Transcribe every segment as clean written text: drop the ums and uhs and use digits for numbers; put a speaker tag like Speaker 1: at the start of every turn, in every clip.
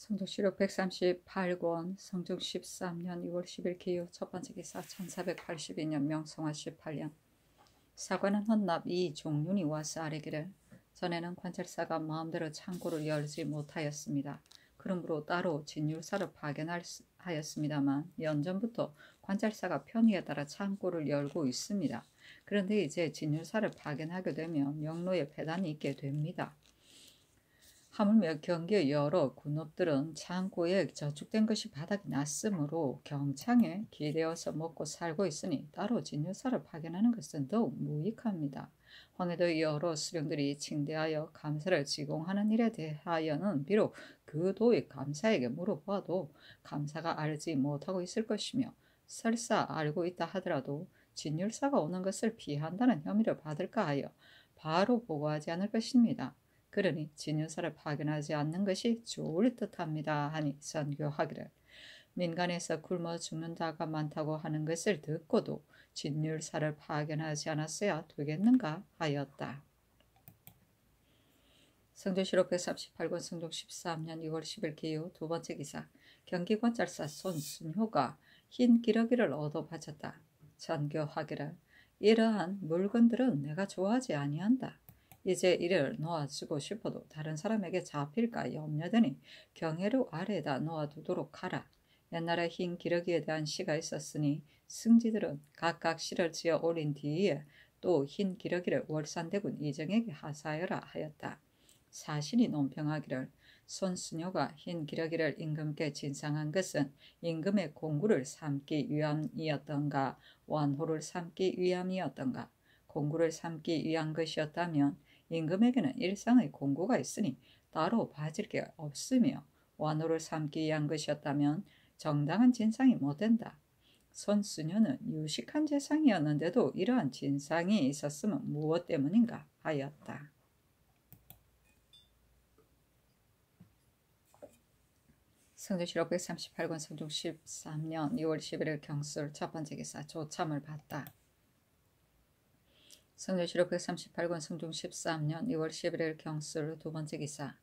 Speaker 1: 성적시록 138권 성종 13년 2월 10일 기후 첫 번째 기사 1482년 명성화 18년 사관은 헌납 이 종륜이 와서 아뢰기를 전에는 관찰사가 마음대로 창고를 열지 못하였습니다. 그러므로 따로 진율사를 파견하였습니다만 연전부터 관찰사가 편의에 따라 창고를 열고 있습니다. 그런데 이제 진율사를 파견하게 되면 명로에 배단이 있게 됩니다. 하물며 경기의 여러 군업들은 창고에 저축된 것이 바닥이 났으므로 경창에 기대어서 먹고 살고 있으니 따로 진율사를 파견하는 것은 더욱 무익합니다. 황해도의 여러 수령들이 칭대하여 감사를 지공하는 일에 대하여는 비록 그 도의 감사에게 물어보아도 감사가 알지 못하고 있을 것이며 설사 알고 있다 하더라도 진율사가 오는 것을 피한다는 혐의를 받을까 하여 바로 보고하지 않을 것입니다. 그러니 진율사를 파견하지 않는 것이 좋을 듯합니다 하니 선교하기를 민간에서 굶어 죽는다가 많다고 하는 것을 듣고도 진율사를 파견하지 않았어야 되겠는가 하였다. 성조시록 138권 성종 13년 6월 10일 기후 두 번째 기사 경기관찰사 손순효가 흰 기러기를 얻어 바쳤다. 선교하기를 이러한 물건들은 내가 좋아하지 아니한다. 이제 이를 놓아주고 싶어도 다른 사람에게 잡힐까 염려되니 경회로 아래에다 놓아두도록 하라. 옛날에 흰 기러기에 대한 시가 있었으니 승지들은 각각 시를 지어 올린 뒤에 또 흰 기러기를 월산대군 이정에게 하사하여라 하였다. 사신이 논평하기를 손순효가 흰 기러기를 임금께 진상한 것은 임금의 공구를 삼기 위함이었던가 완호를 삼기 위함이었던가. 공구를 삼기 위한 것이었다면 임금에게는 일상의 공고가 있으니 따로 봐질 게 없으며 완호를 삼기 위한 것이었다면 정당한 진상이 못된다. 손순효는 유식한 재상이었는데도 이러한 진상이 있었으면 무엇 때문인가 하였다. 성조시록 138권 성종 13년 2월 11일 경술 첫 번째 기사 조참을 받다. 성조시록 138권 성종 13년 2월 11일 경술 두 번째 기사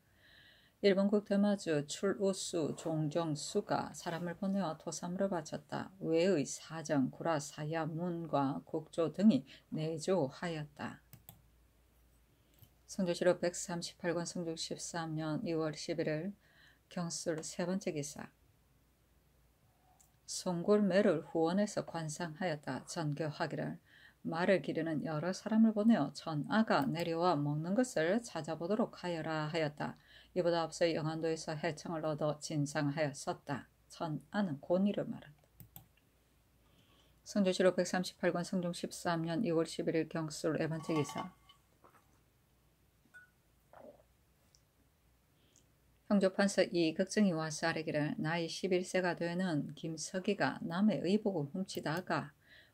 Speaker 1: 일본국 드마주 출우수 종정수가 사람을 보내어 토사물을 바쳤다. 외의 사정, 구라, 사야, 문과 국조 등이 내조하였다. 성조시록 138권 성종 13년 2월 11일 경술 세 번째 기사 송골매를 후원해서 관상하였다. 전교하기를 말을 기르는 여러 사람을 보내어 전아가 내려와 먹는 것을 찾아보도록 하여라 하였다. 이보다 앞서 영안도에서 해청을 얻어 진상하였었다. 전아는 곤이를 말한다. 성조시록 138권 성종 13년 2월 11일 경술 네 번째 기사 형조판서 이극증이 와서 아뢰기를 나이 11세가 되는 김석이가 남의 의복을 훔치다가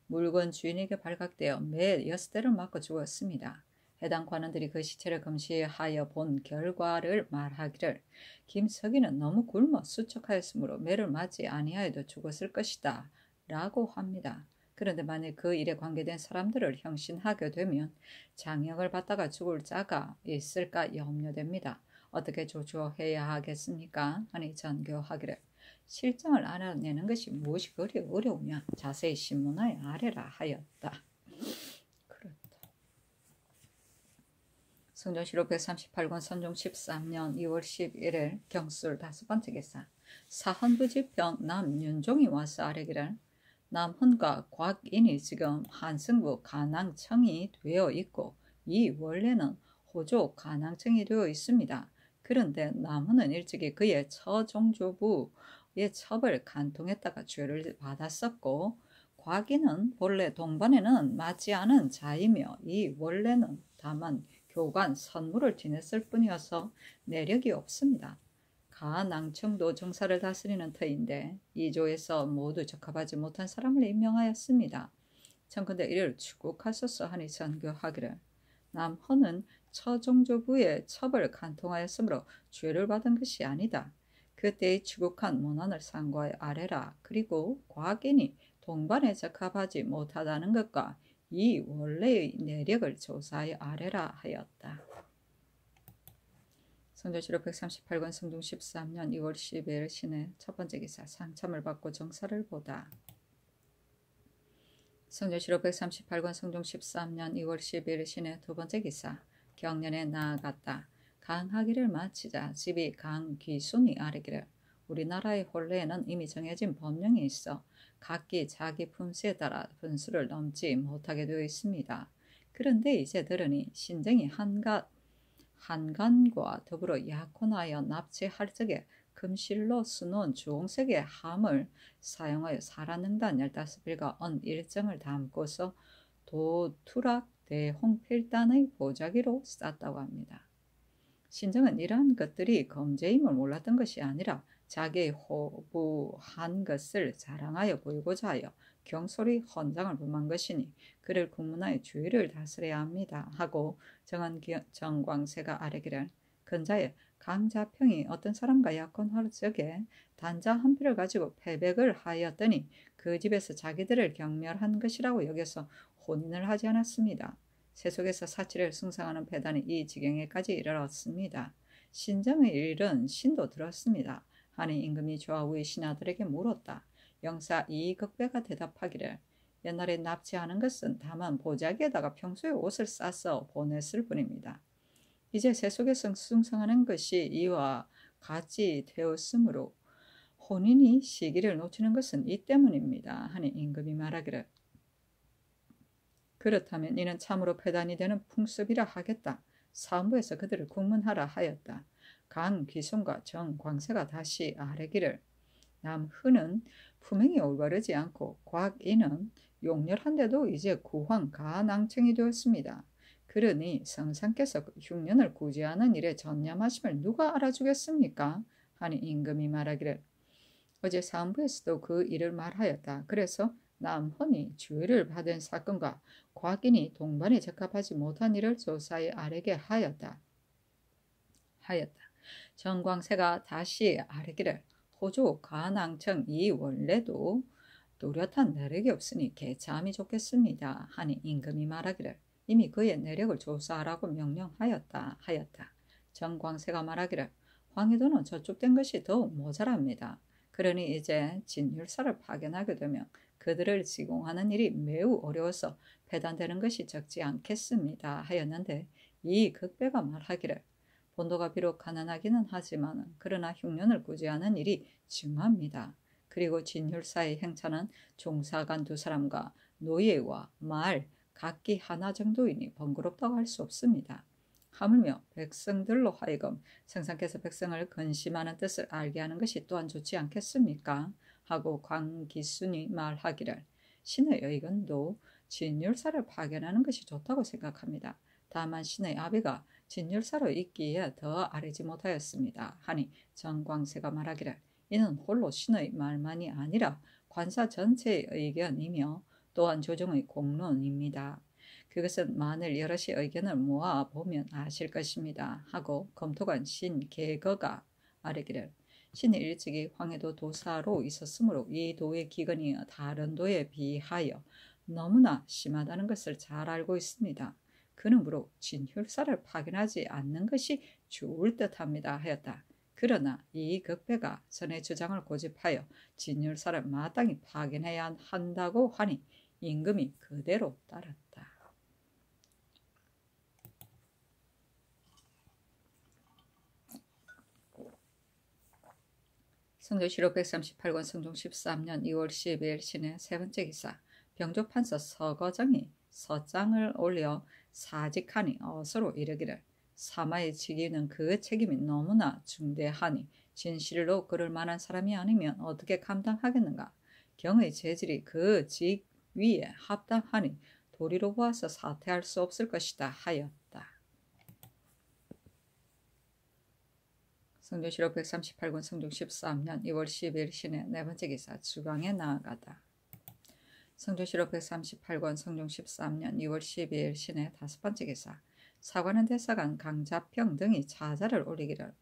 Speaker 1: 물건 주인에게 발각되어 매 6대를 맞고 죽었습니다. 해당 관원들이 그 시체를 검시하여 본 결과를 말하기를 김석이는 너무 굶어 수척하였으므로 매를 맞지 아니하여도 죽었을 것이다 라고 합니다. 그런데 만일 그 일에 관계된 사람들을 형신하게 되면 장역을 받다가 죽을 자가 있을까 염려됩니다. 어떻게 조처해야 하겠습니까? 하니 전교하기를 실정을 알아내는 것이 무엇이 그리 어려우냐 자세히 신문하여 아뢰라 하였다. 그렇다. 성조시록 138권 선종 13년 2월 11일 경술 다섯 번째 기사 사헌부지평 남윤종이 와서 아뢰기를 남헌과 곽인이 지금 한승부 간항청이 되어 있고 이 원래는 호조 간항청이 되어 있습니다. 그런데 남헌은 일찍이 그의 처종조부의 첩을 간통했다가 죄를 받았었고 곽인은 본래 동반에는 맞지 않은 자이며 이 원래는 다만 교관 선무를 지냈을 뿐이어서 내력이 없습니다. 간항청도 정사를 다스리는 터인데 이조에서 모두 적합하지 못한 사람을 임명하였습니다. 청컨대 이를 추국하소서 하니 전교하기를 남헌은 처종조부의 첩을 간통하였으므로 죄를 받은 것이 아니다. 그때의 추국한 문헌을 상고하여 아뢰라. 그리고 곽인이 동반에 적합하지 못하다는 것과 이 원래의 내력을 조사하여 아뢰라 하였다. 성조실록 138권 성중 13년 2월 10일 신의 첫 번째 기사 상참을 받고 정사를 보다. 성조실록 138권 성중 13년 2월 10일 신의 두 번째 기사 경년에 나아갔다. 강하기를 마치자 집이 강귀순이 아뢰기를 우리나라의 혼례에는 이미 정해진 법령이 있어 각기 자기 품수에 따라 분수를 넘지 못하게 되어 있습니다. 그런데 이제 들으니 신정이 한간과 더불어 약혼하여 납치할 적에 금실로 수놓은 주홍색의 함을 사용하여 사라능단 15필과 언 일정을 담고서 도투락 대홍필단의 보자기로 쌌다고 합니다. 신정은 이러한 것들이 검제임을 몰랐던 것이 아니라 자기의 호부한 것을 자랑하여 보이고자 하여 경솔히 헌장을 범한 것이니 그를 국문하여 주의를 다스려야 합니다 하고 정한 정광세가 아뢰기를 근자에 강자평이 어떤 사람과 약혼할 적에 단자 한 필을 가지고 패백을 하였더니 그 집에서 자기들을 경멸한 것이라고 여겨서 혼인을 하지 않았습니다. 세속에서 사치를 숭상하는 배단이 이 지경에까지 이르렀습니다. 신정의 일은 신도 들었습니다. 하니 임금이 좌우의 신하들에게 물었다. 영사 이극배가 대답하기를 옛날에 납치하는 것은 다만 보자기에다가 평소에 옷을 싸서 보냈을 뿐입니다. 이제 세속에서 숭상하는 것이 이와 같이 되었으므로 혼인이 시기를 놓치는 것은 이 때문입니다. 하니 임금이 말하기를 그렇다면 이는 참으로 패단이 되는 풍습이라 하겠다. 사무에서 그들을 국문하라 하였다. 강귀순과 정광세가 다시 아뢰기를 남흔은 품행이 올바르지 않고 곽인은 용렬한데도 이제 구황 가낭청이 되었습니다. 그러니 성상께서 흉년을 구제하는 일에 전념하심을 누가 알아주겠습니까? 하니 임금이 말하기를 어제 사무에서도 그 일을 말하였다. 그래서 남헌이 주의를 받은 사건과 곽인이 동반에 적합하지 못한 일을 조사에 아뢰게 하였다. 정광세가 다시 아뢰기를 호조 가낭청 이 원래도 뚜렷한 내력이 없으니 개참이 좋겠습니다. 하니 임금이 말하기를 이미 그의 내력을 조사하라고 명령하였다. 정광세가 말하기를 황해도는 저축된 것이 더욱 모자랍니다. 그러니 이제 진율사를 파견하게 되면 그들을 지공하는 일이 매우 어려워서 배단되는 것이 적지 않겠습니다. 하였는데 이 극배가 말하기를 본도가 비록 가난하기는 하지만 그러나 흉년을 구제하는 일이 중요합니다. 그리고 진율사의 행차는 종사관 두 사람과 노예와 말 각기 하나 정도이니 번거롭다고 할 수 없습니다. 하물며 백성들로 하여금 성상께서 백성을 근심하는 뜻을 알게 하는 것이 또한 좋지 않겠습니까? 하고 광기순이 말하기를 신의 의견도 진율사를 파견하는 것이 좋다고 생각합니다. 다만 신의 아비가 진율사로 있기에 더 아뢰지 못하였습니다. 하니 정광세가 말하기를 이는 홀로 신의 말만이 아니라 관사 전체의 의견이며 또한 조정의 공론입니다. 그것은 만일 여럿이 의견을 모아보면 아실 것입니다. 하고 검토관 신계거가 아뢰기를 신이 일찍이 황해도 도사로 있었으므로 이 도의 기근이 다른 도에 비하여 너무나 심하다는 것을 잘 알고 있습니다. 그러므로 진율사를 파견하지 않는 것이 좋을 듯합니다. 하였다. 그러나 이 극배가 전의 주장을 고집하여 진율사를 마땅히 파견해야 한다고 하니 임금이 그대로 따랐다. 성조실록 138권 성종 13년 2월 12일 신의 세 번째 기사 병조판서 서거정이 서장을 올려 사직하니 어서로 이르기를 사마의 직위는 그 책임이 너무나 중대하니 진실로 그럴 만한 사람이 아니면 어떻게 감당하겠는가. 경의 재질이 그 직위에 합당하니 도리로 보아서 사퇴할 수 없을 것이다 하였다. 성조실록 138권 성종 13년 2월 10일 신의 네 번째 기사 주강에 나아가다. 성조실록 138권 성종 13년 2월 12일 신의 다섯 번째 기사 사관은 대사관 강자평 등이 자자를 올리기를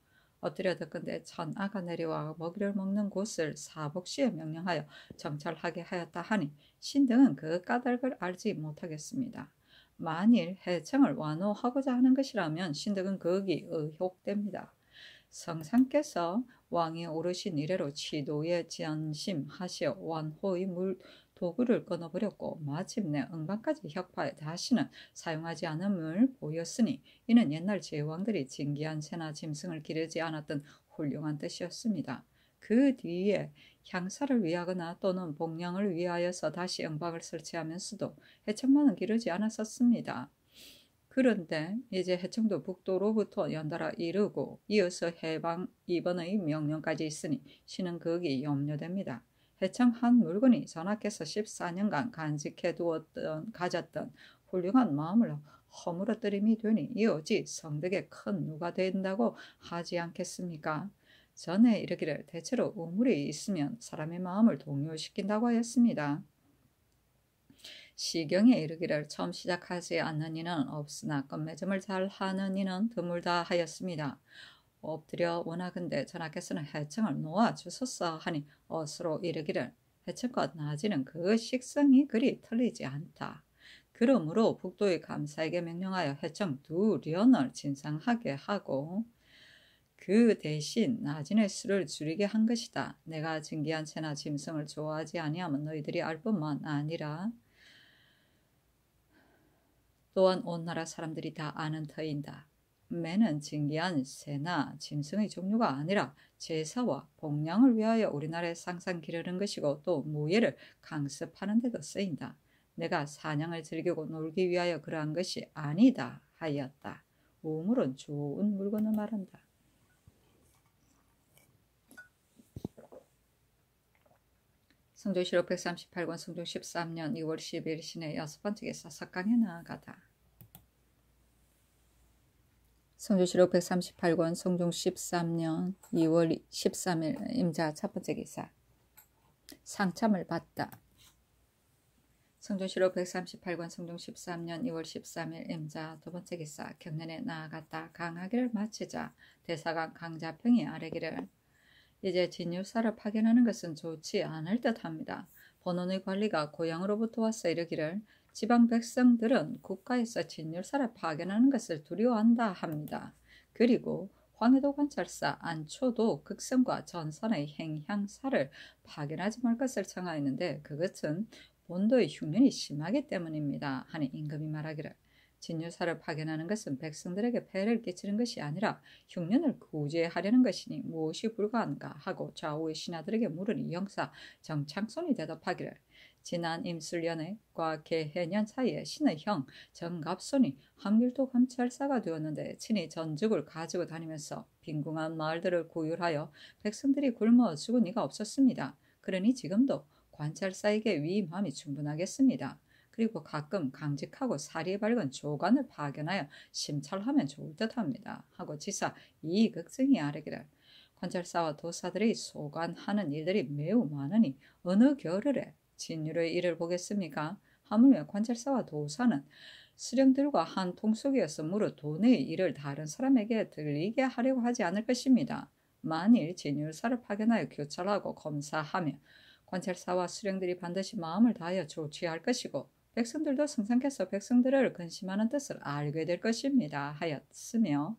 Speaker 1: 엎드려 듣건대 천아가 내려와 먹이를 먹는 곳을 사복시에 명령하여 정찰하게 하였다 하니 신등은 그 까닭을 알지 못하겠습니다. 만일 해청을 완호하고자 하는 것이라면 신등은 거기 의혹됩니다. 성상께서 왕이 오르신 이래로 치도에 전심하시어 원호의 도구를 끊어버렸고 마침내 응방까지 혁파에 다시는 사용하지 않음을 보였으니 이는 옛날 제왕들이 진기한 새나 짐승을 기르지 않았던 훌륭한 뜻이었습니다. 그 뒤에 향사를 위하거나 또는 복량을 위하여서 다시 응방을 설치하면서도 해청만은 기르지 않았었습니다. 그런데 이제 해청도 북도로부터 연달아 이르고 이어서 해방 2번의 명령까지 있으니 신은 극이 염려됩니다. 해청 한 물건이 전하께서 14년간 간직해 가졌던 훌륭한 마음을 허물어뜨림이 되니 이 오직 성덕에 큰 누가 된다고 하지 않겠습니까? 전에 이르기를 대체로 우물이 있으면 사람의 마음을 동요시킨다고 하였습니다. 시경에 이르기를 처음 시작하지 않는 이는 없으나 끝맺음을 잘하는 이는 드물다 하였습니다. 엎드려 원하건대 전하께서는 해청을 놓아주소서 하니 어스로 이르기를 해청과 낮이는 그 식성이 그리 틀리지 않다. 그러므로 북도의 감사에게 명령하여 해청 2련을 진상하게 하고 그 대신 나진의 수를 줄이게 한 것이다. 내가 증기한 새나 짐승을 좋아하지 아니하면 너희들이 알 뿐만 아니라 또한 온 나라 사람들이 다 아는 터인다. 매는 증기한 새나 짐승의 종류가 아니라 제사와 복량을 위하여 우리나라에 상상 기르는 것이고 또 무예를 강습하는 데도 쓰인다. 내가 사냥을 즐기고 놀기 위하여 그러한 것이 아니다 하였다. 우물은 좋은 물건을 말한다. 성조실록 138권 성종 13년 2월 10일 신의 6번째 기사 석강에 나아가다. 성조실록 138권 성종 13년 2월 13일 임자 첫번째 기사 상참을 받다. 성조실록 138권 성종 13년 2월 13일 임자 두번째 기사 경련에 나아갔다. 강하기를 마치자 대사관 강자평이 아뢰기를 이제 진율사를 파견하는 것은 좋지 않을 듯합니다. 본원의 관리가 고향으로부터 와서 이르기를 지방 백성들은 국가에서 진율사를 파견하는 것을 두려워한다 합니다. 그리고 황해도 관찰사 안초도 극성과 전선의 행향사를 파견하지 말 것을 청하였는데 그것은 본도의 흉년이 심하기 때문입니다. 하니 임금이 말하기를 진율사를 파견하는 것은 백성들에게 폐를 끼치는 것이 아니라 흉년을 구제하려는 것이니 무엇이 불가한가 하고 좌우의 신하들에게 물으니 영사 정창손이 대답하기를 지난 임술년과 개해년 사이에 신의 형 정갑손이 함길도 감찰사가 되었는데 친히 전직을 가지고 다니면서 빈궁한 마을들을 구휼하여 백성들이 굶어 죽은 이가 없었습니다. 그러니 지금도 관찰사에게 위임함이 충분하겠습니다. 그리고 가끔 강직하고 살이 밝은 조관을 파견하여 심찰하면 좋을 듯합니다. 하고 지사 이극증이 아뢰기를 관찰사와 도사들이 소관하는 일들이 매우 많으니 어느 겨를에 진율의 일을 보겠습니까? 하물며 관찰사와 도사는 수령들과 한 통속이어서 무릇 돈의 일을 다른 사람에게 들리게 하려고 하지 않을 것입니다. 만일 진율사를 파견하여 교찰하고 검사하며 관찰사와 수령들이 반드시 마음을 다하여 조치할 것이고 백성들도 성상께서 백성들을 근심하는 뜻을 알게 될 것입니다 하였으며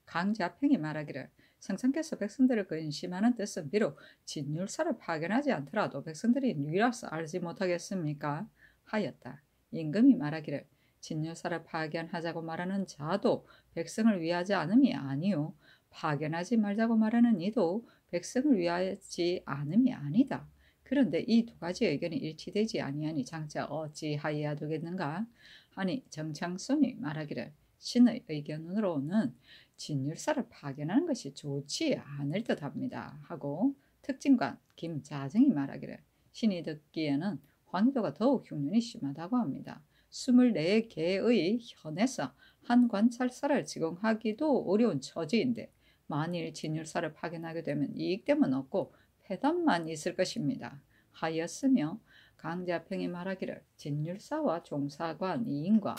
Speaker 1: 강자평이 말하기를 성상께서 백성들을 근심하는 뜻은 비록 진율사를 파견하지 않더라도 백성들이 누이라서 알지 못하겠습니까? 하였다. 임금이 말하기를 진율사를 파견하자고 말하는 자도 백성을 위하지 않음이 아니요 파견하지 말자고 말하는 이도 백성을 위하지 않음이 아니다. 그런데 이 두 가지 의견이 일치되지 아니하니 장차 어찌하여야 되겠는가? 하니 정창손이 말하기를 신의 의견으로는 진율사를 파견하는 것이 좋지 않을 듯합니다. 하고 특진관 김자정이 말하기를 신이 듣기에는 황희도가 더욱 흉년이 심하다고 합니다. 24개의 현에서 한 관찰사를 지공하기도 어려운 처지인데 만일 진율사를 파견하게 되면 이익됨은 없고 폐단만 있을 것입니다. 하였으며 강자평이 말하기를 진율사와 종사관 2인과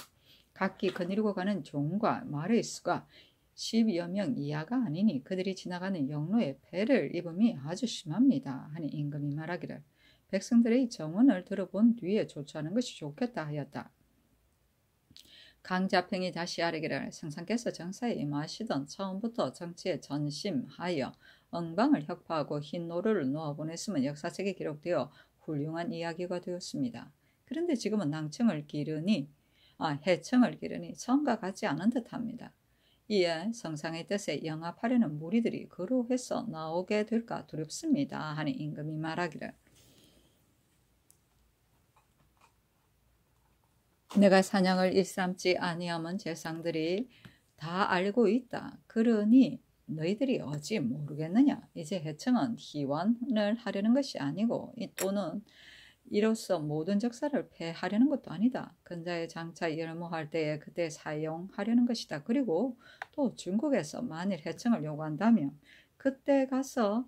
Speaker 1: 각기 거느리고 가는 종과 말의 수가 10여 명 이하가 아니니 그들이 지나가는 영로에 폐를 입음이 아주 심합니다. 하니 임금이 말하기를 백성들의 정언을 들어본 뒤에 조처하는 것이 좋겠다 하였다. 강자평이 다시 아뢰기를 성상께서 정사에 임하시던 처음부터 정치에 전심하여 엉방을 혁파하고 흰 노루를 놓아보냈으면 역사책에 기록되어 훌륭한 이야기가 되었습니다. 그런데 지금은 해청을 기르니 처음과 같지 않은 듯합니다. 이에 성상의 뜻에 영합하려는 무리들이 그로해서 나오게 될까 두렵습니다 하니 임금이 말하기를 내가 사냥을 일삼지 아니하면 제상들이 다 알고 있다. 그러니 너희들이 어찌 모르겠느냐. 이제 해청은 희원을 하려는 것이 아니고 또는 이로써 모든 적사를 폐하려는 것도 아니다. 근자의 장차 열무할 때에 그때 사용하려는 것이다. 그리고 또 중국에서 만일 해청을 요구한다면 그때 가서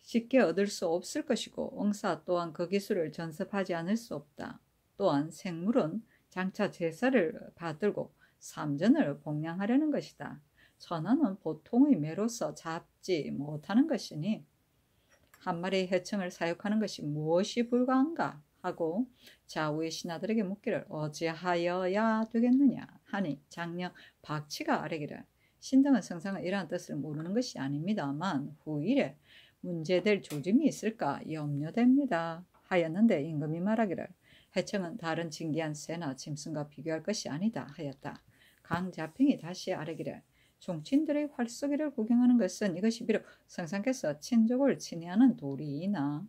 Speaker 1: 쉽게 얻을 수 없을 것이고 응사 또한 그 기술을 전습하지 않을 수 없다. 또한 생물은 장차 제사를 받들고 삼전을 봉양하려는 것이다. 천하는 보통의 매로서 잡지 못하는 것이니 한 마리의 해청을 사육하는 것이 무엇이 불가한가 하고 좌우의 신하들에게 묻기를 어찌하여야 되겠느냐 하니 장령 박치가 아뢰기를 신등은 성상은 이러한 뜻을 모르는 것이 아닙니다만 후일에 문제될 조짐이 있을까 염려됩니다 하였는데 임금이 말하기를 해청은 다른 진기한 새나 짐승과 비교할 것이 아니다 하였다. 강자평이 다시 아뢰기를 종친들의 활쏘기를 구경하는 것은 이것이 비록 성상께서 친족을 친애하는 도리이나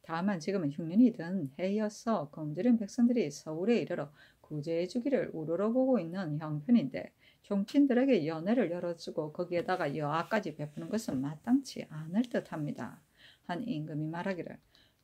Speaker 1: 다만 지금은 흉년이 든 해여서 검들인 백성들이 서울에 이르러 구제해 주기를 우러러보고 있는 형편인데 종친들에게 연회를 열어주고 거기에다가 여하까지 베푸는 것은 마땅치 않을 듯합니다. 한 임금이 말하기를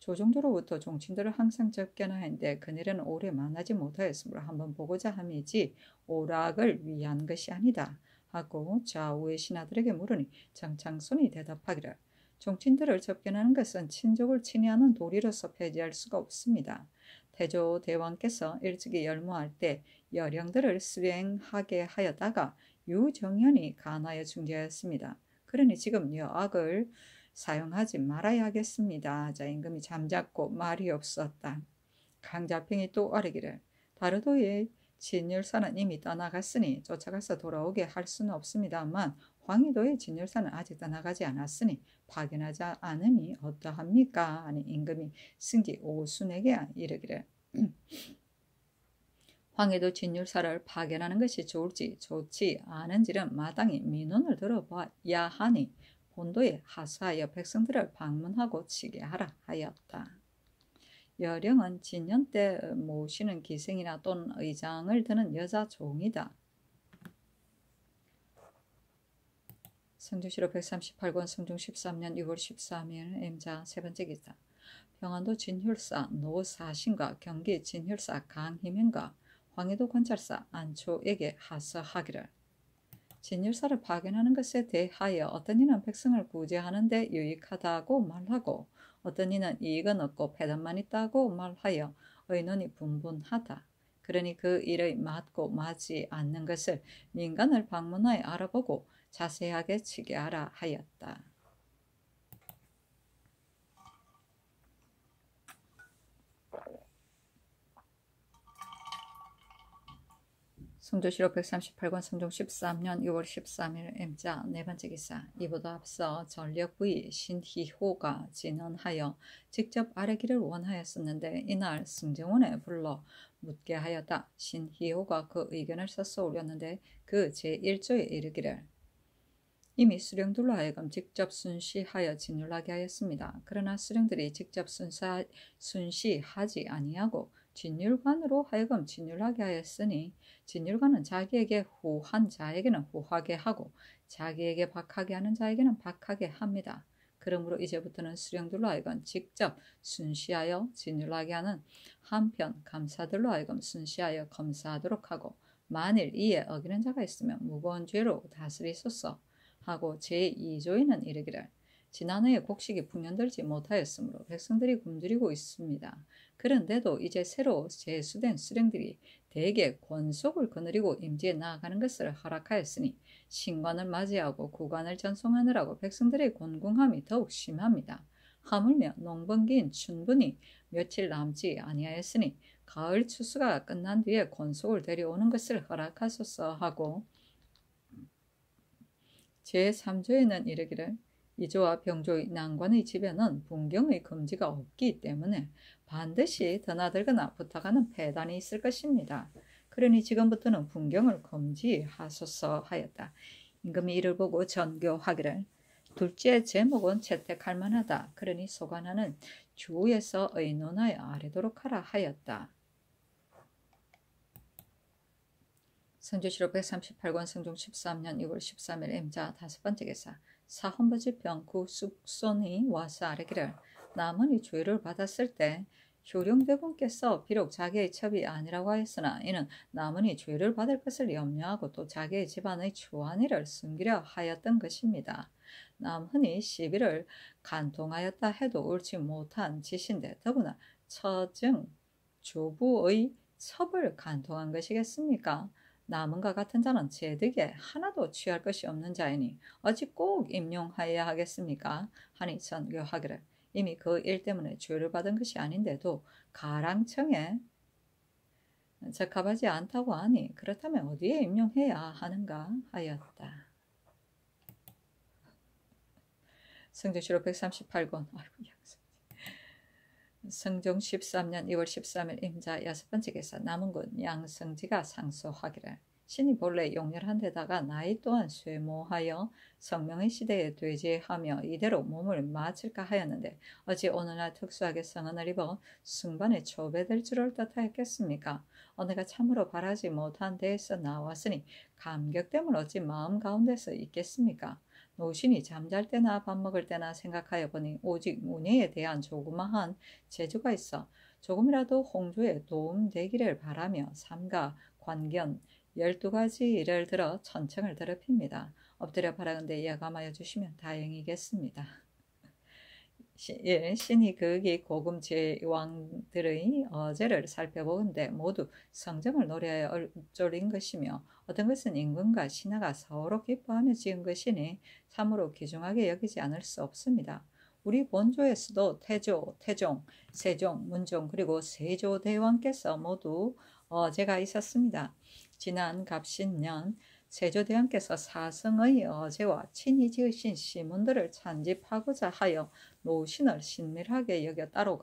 Speaker 1: 조정조로부터 종친들을 항상 접견하였는데 그늘은 오래 만나지 못하였으므로 한번 보고자 함이지 오락을 위한 것이 아니다 하고 좌우의 신하들에게 물으니 정창손이 대답하기를 종친들을 접견하는 것은 친족을 친애하는 도리로서 폐지할 수가 없습니다. 태조 대왕께서 일찍이 열무할 때 여령들을 수행하게 하였다가 유정현이 간하여 중재하였습니다. 그러니 지금 여악을 사용하지 말아야 하겠습니다. 자, 임금이 잠잡고 말이 없었다. 강자평이 또 아뢰기를 다르도의 진율사는 이미 떠나갔으니 쫓아가서 돌아오게 할 수는 없습니다만 황희도의 진율사는 아직 떠나가지 않았으니 파견하지 않으니 어떠합니까? 하니 임금이 승기 오순에게 이르기를 황희도 진율사를 파견하는 것이 좋을지 좋지 않은지는 마땅히 민원을 들어봐야 하니 본도에 하사하여 백성들을 방문하고 치게 하라 하였다. 여령은 진년 때 모시는 기생이나 또는 의장을 드는 여자 종이다. 성중시록 138권 성중 13년 6월 13일 임자 세 번째 기사 평안도 진율사 노사신과 경기 진율사 강희명과 황해도 관찰사 안초에게 하서하기를 진율사를 파견하는 것에 대하여 어떤 이는 백성을 구제하는 데 유익하다고 말하고 어떤 이는 이익은 없고 폐단만 있다고 말하여 의논이 분분하다. 그러니 그 일의 맞고 맞지 않는 것을 민간을 방문하여 알아보고 자세하게 치게 하라 하였다. 성조시록 138권 성종 13년 6월 13일 M자 네 번째 기사 이보다 앞서 전력부의 신희호가 진언하여 직접 아뢰기를 원하였었는데 이날 승정원에 불러 묻게 하였다. 신희호가 그 의견을 써서 올렸는데 그 제1조에 이르기를 이미 수령들로 하여금 직접 순시하여 진율하게 하였습니다. 그러나 수령들이 직접 순시하지 아니하고 진율관으로 하여금 진율하게 하였으니 진율관은 자기에게 후한 자에게는 후하게 하고 자기에게 박하게 하는 자에게는 박하게 합니다. 그러므로 이제부터는 수령들로 하여금 직접 순시하여 진율하게 하는 한편 감사들로 하여금 순시하여 검사하도록 하고 만일 이에 어기는 자가 있으면 무거운 죄로 다스리소서 하고 제2조에는 이르기를 지난해에 곡식이 풍년들지 못하였으므로 백성들이 굶주리고 있습니다. 그런데도 이제 새로 제수된 수령들이 대개 권속을 거느리고 임지에 나아가는 것을 허락하였으니 신관을 맞이하고 구관을 전송하느라고 백성들의 곤궁함이 더욱 심합니다. 하물며 농번기인 춘분이 며칠 남지 아니하였으니 가을 추수가 끝난 뒤에 권속을 데려오는 것을 허락하소서 하고 제3조에는 이르기를 이조와 병조의 난관의 집에는 분경의 금지가 없기 때문에 반드시 드나들거나 부탁하는 폐단이 있을 것입니다. 그러니 지금부터는 분경을 금지하소서 하였다. 임금이 이를 보고 전교하기를 둘째 제목은 채택할 만하다. 그러니 소관하는 주에서 의논하여 아뢰도록 하라 하였다. 성조실록 138권 성종 13년 6월 13일 임자 5번째 기사 사헌부지평 구숙손이 와서 아뢰기를 남은이 조의를 받았을 때 효령대군께서 비록 자기의 첩이 아니라고 하였으나 이는 남은이 조의를 받을 것을 염려하고 또 자기의 집안의 추한일을 숨기려 하였던 것입니다. 남흔이 시비를 간통하였다 해도 옳지 못한 짓인데 더구나 처증 조부의 첩을 간통한 것이겠습니까? 남은과 같은 자는 제득에 하나도 취할 것이 없는 자이니 어찌 꼭 임용하여야 하겠습니까? 하니 전교하기를 이미 그 일 때문에 죄를 받은 것이 아닌데도 가랑청에 적합하지 않다고 하니 그렇다면 어디에 임용해야 하는가 하였다. 성조실록 138권 성종 13년 2월 13일 임자 6번째 기사 남은군 양성지가 상소하기를 신이 본래 용렬한 데다가 나이 또한 쇠모하여 성명의 시대에 되제하며 이대로 몸을 마칠까 하였는데 어찌 오늘날 특수하게 성은을 입어 승반에 초배될 줄을 뜻하였겠습니까? 어느가 참으로 바라지 못한 데에서 나왔으니 감격됨을 어찌 마음 가운데서 있겠습니까? 노신이 잠잘 때나 밥 먹을 때나 생각하여 보니 오직 문예에 대한 조그마한 재주가 있어 조금이라도 홍조에 도움되기를 바라며 삼가 관견 12가지 일을 들어 천청을 더럽힙니다. 엎드려 바라건대 예감하여 주시면 다행이겠습니다. 신이 거기 고금 제왕들의 어제를 살펴보건대 모두 성정을 노래하여 읊조린 것이며 어떤 것은 임금과 신하가 서로 기뻐하며 지은 것이니 참으로 귀중하게 여기지 않을 수 없습니다. 우리 본조에서도 태조, 태종, 세종, 문종 그리고 세조대왕께서 모두 어제가 있었습니다. 지난 갑신년 세조대왕께서 사성의 어제와 친히 지으신 시문들을 찬집하고자 하여 노신을 신밀하게 여겨 따로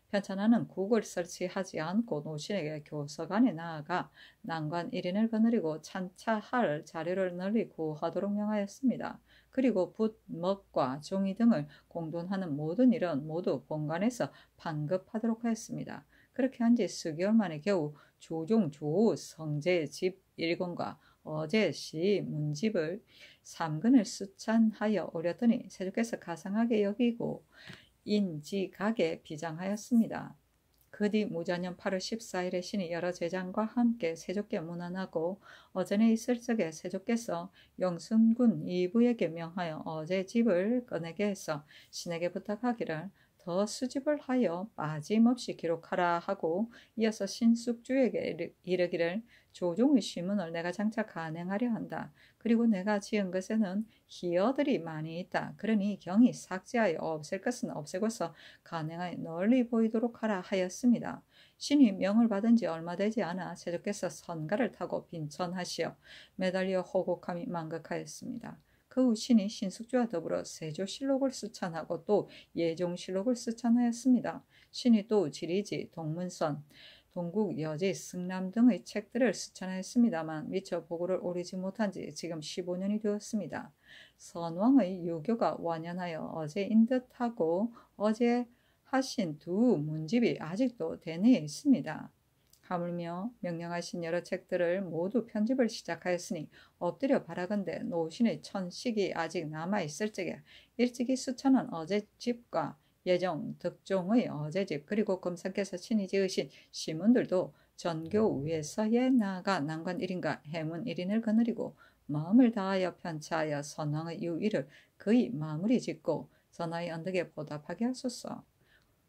Speaker 1: 편찬하는 국을 설치하지 않고 노신에게 교서관에 나아가 난관 1인을 거느리고 찬차할 자료를 널리 구하도록 명하였습니다. 그리고 붓, 먹과 종이 등을 공돈하는 모든 일은 모두 본관에서 판급하도록 하였습니다. 그렇게 한 지 수개월 만에 겨우 조종, 조우, 성제, 집 1권과 어제 시 문집을 3근을 수찬하여 올렸더니 세조께서 가상하게 여기고 인지각에 비장하였습니다. 그 뒤 무자년 8월 14일에 신이 여러 제장과 함께 세조께 문안하고 어전에 있을 적에 세조께서 영순군 이부에게 명하여 어제 집을 꺼내게 해서 신에게 부탁하기를 더 수집을 하여 빠짐없이 기록하라 하고 이어서 신숙주에게 이르기를 조종의 시문을 내가 장차 간행하려 한다. 그리고 내가 지은 것에는 희어들이 많이 있다. 그러니 경히 삭제하여 없앨 것은 없애고서 간행하여 널리 보이도록 하라 하였습니다. 신이 명을 받은 지 얼마 되지 않아 세조께서 선가를 타고 빈천하시어 매달려 호곡함이 만극하였습니다. 그 후 신이 신숙주와 더불어 세조실록을 수찬하고 또 예종실록을 수찬하였습니다. 신이 또 지리지, 동문선, 동국, 여지, 승남 등의 책들을 수찬하였습니다만 미처 보고를 오리지 못한 지 지금 15년이 되었습니다. 선왕의 유교가 완연하여 어제인 듯하고 어제 하신 두 문집이 아직도 대내에 있습니다. 하물며 명령하신 여러 책들을 모두 편집을 시작하였으니 엎드려 바라건대 노신의 천식이 아직 남아있을 적에 일찍이 수천한 어제집과 예정, 득종의 어제집 그리고 금상께서 친히 지으신 시문들도 전교 위에서에 나아가 난관 1인과 해문 1인을 거느리고 마음을 다하여 편차하여 선왕의 유의를 거의 마무리 짓고 선하의 언덕에 보답하게 하소서.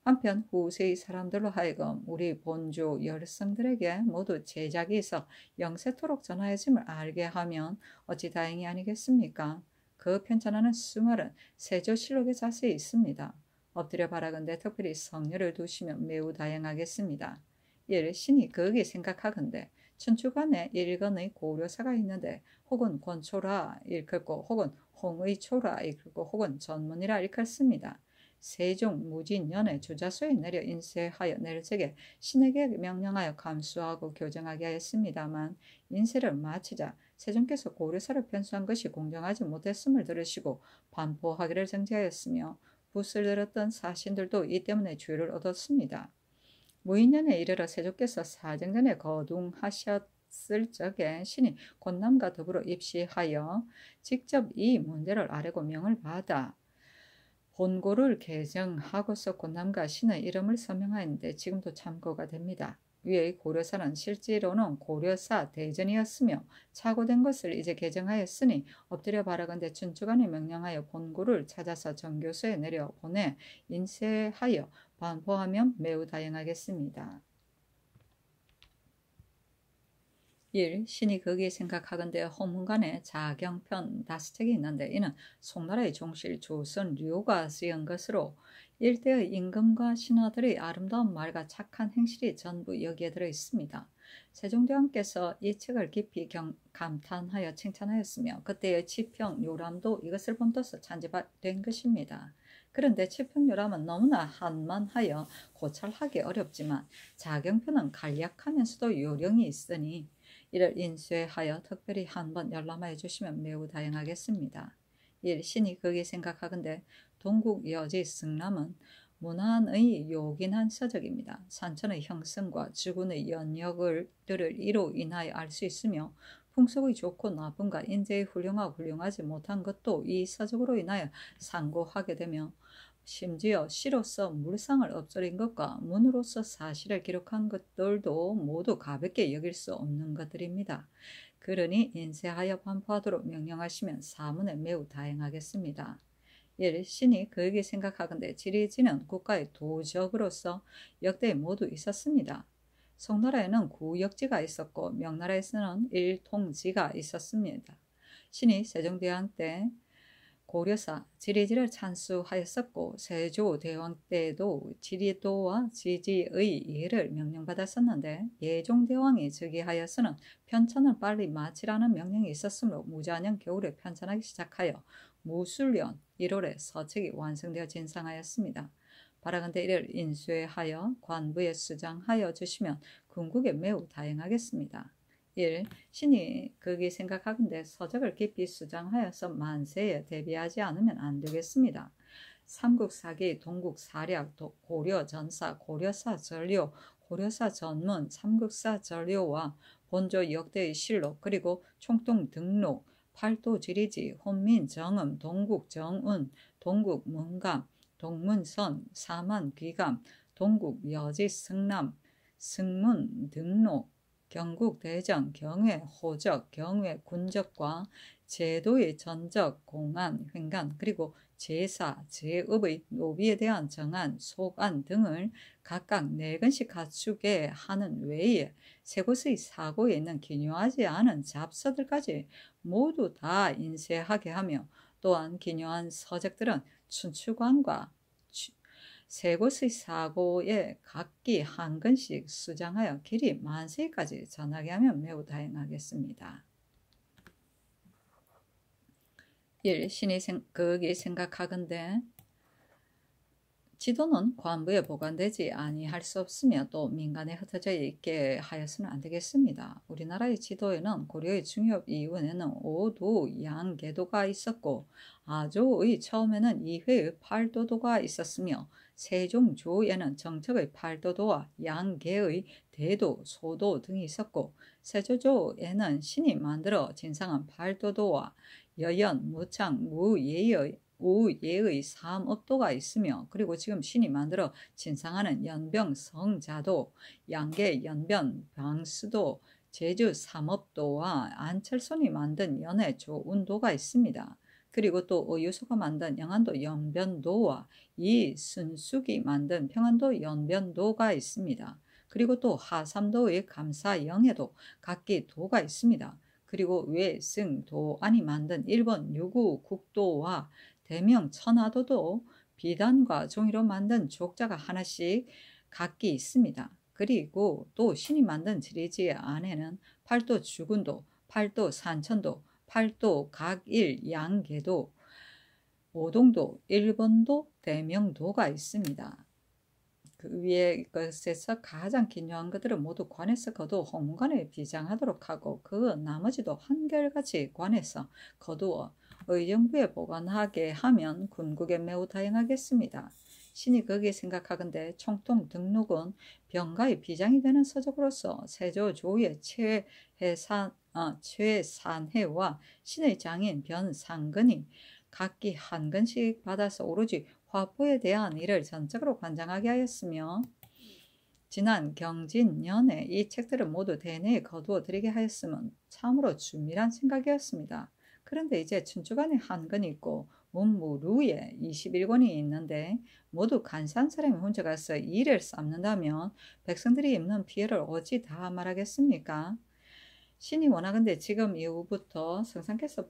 Speaker 1: 한편 후세의 사람들로 하여금 우리 본조 열성들에게 모두 제작이 있어 영세토록 전하여짐을 알게 하면 어찌 다행이 아니겠습니까? 그 편찬하는 수말은 세조실록에 자세히 있습니다. 엎드려 바라건대 특별히 성녀를 두시면 매우 다행하겠습니다. 1. 신이 거기 생각하건대 춘추관에 일건의 고려사가 있는데 혹은 권초라 일컫고 혹은 홍의초라 일컫고 혹은 전문이라 일컫습니다. 세종 무진년에 주자소에 내려 인쇄하여 내르적에 신에게 명령하여 감수하고 교정하게 하였습니다만 인쇄를 마치자 세종께서 고려사를 편수한 것이 공정하지 못했음을 들으시고 반포하기를 정지하였으며 붓을 들었던 사신들도 이 때문에 주의를 얻었습니다. 무인년에 이르러 세종께서 사정전에 거둥하셨을 적에 신이 권남과 더불어 입시하여 직접 이 문제를 아뢰고 명을 받아 본고를 개정하고서 권남과 신의 이름을 서명하였는데 지금도 참고가 됩니다. 위의 고려사는 실제로는 고려사 대전이었으며 착오된 것을 이제 개정하였으니 엎드려 바라건대 춘추관이 명령하여 본고를 찾아서 정교소에 내려 보내 인쇄하여 반포하면 매우 다행하겠습니다. 1. 신이 거기에 생각하건대 허문간에 자경편 5책이 있는데 이는 송나라의 종실 조선 류가 쓰인 것으로 일대의 임금과 신하들의 아름다운 말과 착한 행실이 전부 여기에 들어 있습니다. 세종대왕께서 이 책을 깊이 감탄하여 칭찬하였으며 그때의 치평 요람도 이것을 본떠서 찬지된 것입니다. 그런데 치평 요람은 너무나 한만하여 고찰하기 어렵지만 자경편은 간략하면서도 요령이 있으니 이를 인쇄하여 특별히 한번 열람하여 주시면 매우 다행하겠습니다. 1. 신이 거기에 생각하건대 동국여지 승람은 문안의 요긴한 서적입니다. 산천의 형성과 주군의 연역을 이로 인하여 알 수 있으며 풍속의 좋고 나쁨과 인재의 훌륭하고 훌륭하지 못한 것도 이 서적으로 인하여 상고하게 되며 심지어 시로서 물상을 엎드린 것과 문으로서 사실을 기록한 것들도 모두 가볍게 여길 수 없는 것들입니다. 그러니 인쇄하여 반포하도록 명령하시면 사문에 매우 다행하겠습니다. 1. 신이 그에게 생각하건대 지리지는 국가의 도적으로서 역대에 모두 있었습니다. 송나라에는 구역지가 있었고 명나라에서는 일통지가 있었습니다. 신이 세종대왕 때 고려사 지리지를 찬수하였었고 세조대왕 때도 지리도와 지지의 예를 명령받았었는데 예종대왕이 즉위하여서는 편찬을 빨리 마치라는 명령이 있었으므로 무자년 겨울에 편찬하기 시작하여 무술년 1월에 서책이 완성되어 진상하였습니다. 바라건대 이를 인쇄하여 관부에 수장하여 주시면 궁극에 매우 다행하겠습니다. 1. 신이 거기 생각하건대 서적을 깊이 수장하여서 만세에 대비하지 않으면 안 되겠습니다. 삼국사기, 동국사략, 고려전사, 고려사 전료, 고려사 전문, 삼국사 전료와 본조 역대의 실록, 그리고 총통 등록, 팔도지리지, 혼민정음, 동국정운, 동국문감, 동문선, 사만귀감, 동국여지승남, 승문 등록, 경국대전, 경회, 호적, 경회, 군적과 제도의 전적, 공안, 횡간, 그리고 제사, 제업의 노비에 대한 정안, 속안 등을 각각 4권씩 갖추게 하는 외에 세 곳의 사고에 있는 기묘하지 않은 잡서들까지 모두 다 인쇄하게 하며 또한 기묘한 서적들은 춘추관과 세 곳의 사고에 각기 한 권씩 수장하여 길이 만세까지 전하게 하면 매우 다행하겠습니다. 1. 신이 거기 생각하건대 지도는 관부에 보관되지 아니할 수 없으며 또 민간에 흩어져 있게 하여서는 안 되겠습니다. 우리나라의 지도에는 고려의 중엽 이후에는 5도 양계도가 있었고 아조의 처음에는 2회의 8도도가 있었으며 세종조에는 정척의 8도도와 양계의 대도, 소도 등이 있었고 세조조에는 신이 만들어 진상한 8도도와 여연, 무창, 무예의 우예의 3업도가 있으며 그리고 지금 신이 만들어 진상하는 연병 성자도, 양계 연변 방수도, 제주 3업도와 안철손이 만든 연해 조운도가 있습니다. 그리고 또 어유소가 만든 영안도 연변도와 이순숙이 만든 평안도 연변도가 있습니다. 그리고 또 하삼도의 감사영해도 각기 도가 있습니다. 그리고 외승도안이 만든 일본 유구 국도와 대명 천하도도 비단과 종이로 만든 족자가 하나씩 각기 있습니다. 그리고 또 신이 만든 지리지 안에는 팔도 주군도, 팔도 산천도, 팔도 각일 양계도, 오동도, 일본도, 대명도가 있습니다. 그 위에 것에서 가장 기묘한 것들은 모두 관에서 거두어 홍관에 비장하도록 하고 그 나머지도 한결같이 관에서 거두어 의정부에 보관하게 하면 군국에 매우 다행하겠습니다. 신이 거기에 생각하건대 총통 등록은 병가의 비장이 되는 서적으로서 세조 조의 최산해와 신의 장인 변상근이 각기 한 권씩 받아서 오로지 화포에 대한 일을 전적으로 관장하게 하였으며 지난 경진년에 이 책들을 모두 대내에 거두어 드리게 하였으면 참으로 주밀한 생각이었습니다. 그런데 이제 춘추관에 한 권이 있고 문무루에 21권이 있는데 모두 간사한 사람이 혼자 가서 일을 쌓는다면 백성들이 입는 피해를 어찌 다 말하겠습니까? 신이 원하건대 지금 이후부터 성상께서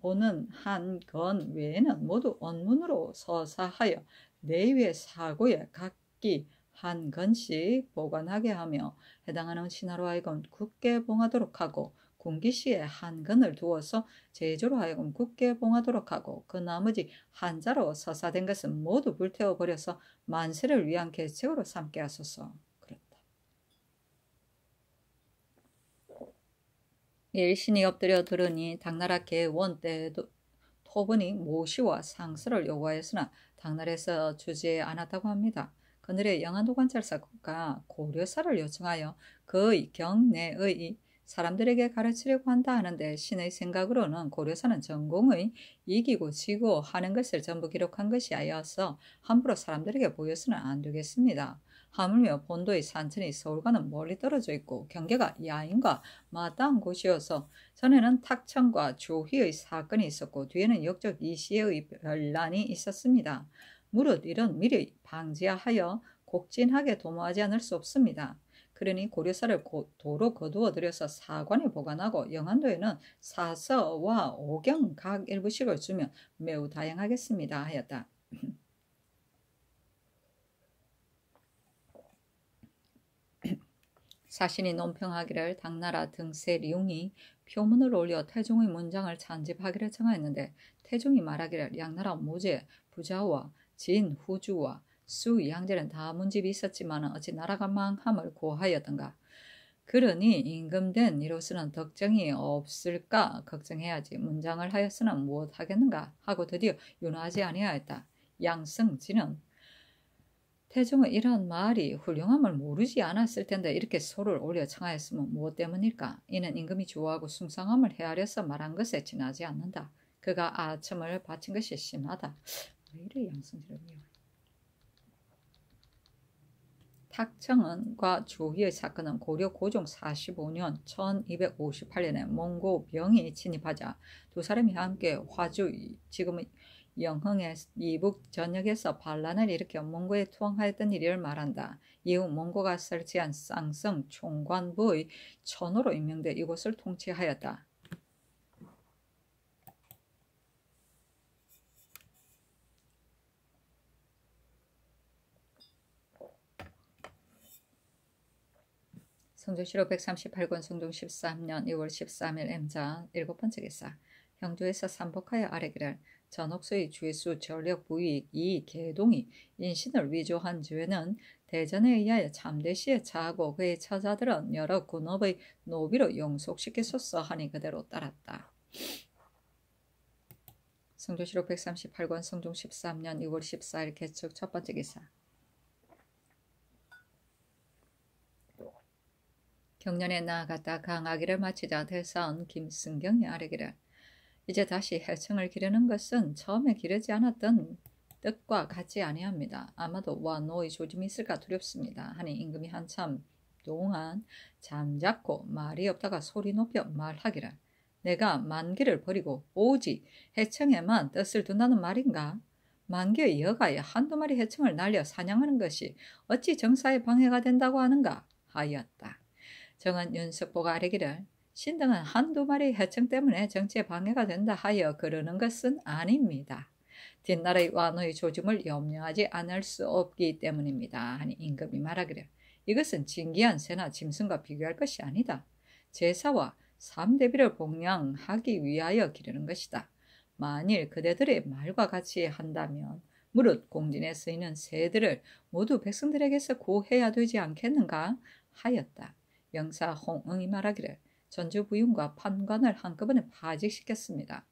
Speaker 1: 보는 한 건 외에는 모두 언문으로 서사하여 내외 사고에 각기 한 건씩 보관하게 하며 해당하는 신하로 하여금 굳게 봉하도록 하고 군기시에 한 건을 두어서 제조로 하여금 굳게 봉하도록 하고 그 나머지 한자로 서사된 것은 모두 불태워 버려서 만세를 위한 계책으로 삼게 하소서. 일신이 엎드려 들으니 당나라 개원 때에도 토분이 모시와 상수를 요구하였으나 당나라에서 주지 않았다고 합니다. 그늘의 영안도 관찰사가 고려사를 요청하여 그의 경내의 사람들에게 가르치려고 한다 하는데 신의 생각으로는 고려사는 전공의 이기고 지고 하는 것을 전부 기록한 것이 아니어서 함부로 사람들에게 보여서는 안 되겠습니다. 하물며 본도의 산천이 서울과는 멀리 떨어져 있고 경계가 야인과 마땅한 곳이어서 전에는 탁천과 조희의 사건이 있었고 뒤에는 역적 이시의 변란이 있었습니다. 무릇 이런 미리 방지하여 곡진하게 도모하지 않을 수 없습니다. 그러니 고려사를 도로 거두어 들여서 사관에 보관하고 영안도에는 사서와 오경 각 일부씩을 주면 매우 다행하겠습니다 하였다. 사신이 논평하기를 당나라 등세리용이 표문을 올려 태종의 문장을 찬집하기를 청하였는데 태종이 말하기를 양나라 모제, 부자와 진, 후주와 수, 양제는 다 문집이 있었지만 어찌 나라가 망함을 고하였던가. 그러니 임금된 이로서는 덕정이 없을까 걱정해야지 문장을 하였으나 무엇하겠는가 하고 드디어 윤하지 아니하였다. 양승진은 태종은 이러한 말이 훌륭함을 모르지 않았을 텐데 이렇게 소를 올려 청하였으면 무엇 때문일까? 이는 임금이 좋아하고 숭상함을 헤아려서 말한 것에 지나지 않는다. 그가 아첨을 바친 것이 심하다. 왜 이래 양승진을 미워해? 탁청은과 조희의 사건은 고려 고종 45년 1258년에 몽고병이 침입하자 두 사람이 함께 화주 지금의 영흥의 이북 전역에서 반란을 일으켜 몽고에 투항하였던 일을 말한다. 이후 몽고가 설치한 쌍성 총관부의 천호로 임명돼 이곳을 통치하였다. 성조실록 138권 성종 13년 2월 13일 M자 7번째 기사 형조에서 삼복하여 아뢰기를 전옥수의 죄수 전력 부익 이 계동이 인신을 위조한 죄는 대전에 의하여 참대시에 차하고 그의 처자들은 여러 군업의 노비로 용속시키소서 하니 그대로 따랐다. 성조실록 138권 성종 13년 2월 14일 개축 첫번째 기사 경년에 나아갔다 강하기를 마치자 대사원 김승경이 아뢰기를 이제 다시 해청을 기르는 것은 처음에 기르지 않았던 뜻과 같지 아니합니다. 아마도 완노의 조짐이 있을까 두렵습니다. 하니 임금이 한참 동안 잠잡고 말이 없다가 소리 높여 말하기를 내가 만기를 버리고 오직 해청에만 뜻을 둔다는 말인가? 만기의 여가에 한두 마리 해청을 날려 사냥하는 것이 어찌 정사에 방해가 된다고 하는가? 하였다. 정은 윤석보가 아뢰기를 신등은 한두 마리 해청 때문에 정치에 방해가 된다 하여 그러는 것은 아닙니다. 뒷나라의 완의 조짐을 염려하지 않을 수 없기 때문입니다. 하니 임금이 말하기를 이것은 진기한 새나 짐승과 비교할 것이 아니다. 제사와 삼대비를 봉양하기 위하여 기르는 것이다. 만일 그대들의 말과 같이 한다면 무릇 공진에 쓰이는 새들을 모두 백성들에게서 구해야 되지 않겠는가 하였다. 영사 홍응이 말하기를 전주부윤과 판관을 한꺼번에 파직시켰습니다.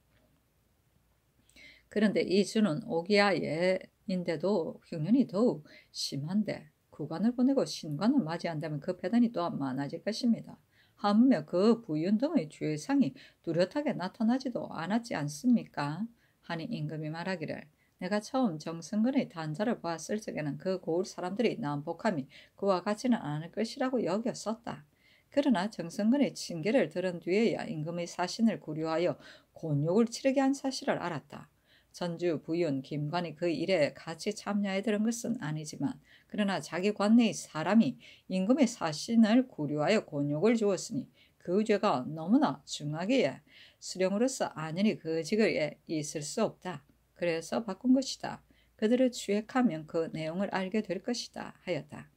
Speaker 1: 그런데 이 주는 오기야예인데도 흉년이 더욱 심한데 구관을 보내고 신관을 맞이한다면 그 배단이 또한 많아질 것입니다. 하물며 그 부윤 등의 죄상이 뚜렷하게 나타나지도 않았지 않습니까? 하니 임금이 말하기를 내가 처음 정승근의 단자를 보았을 적에는 그 고을 사람들이 난폭함이 그와 같지는 않을 것이라고 여겼었다. 그러나 정승근의 징계를 들은 뒤에야 임금의 사신을 구려하여 곤욕을 치르게 한 사실을 알았다. 전주 부윤 김관이 그 일에 같이 참여해 들은 것은 아니지만 그러나 자기 관내의 사람이 임금의 사신을 구려하여 곤욕을 주었으니 그 죄가 너무나 중하기에 수령으로서 안연히 그 직에 있을 수 없다. 그래서 바꾼 것이다. 그들을 추획하면 그 내용을 알게 될 것이다 하였다.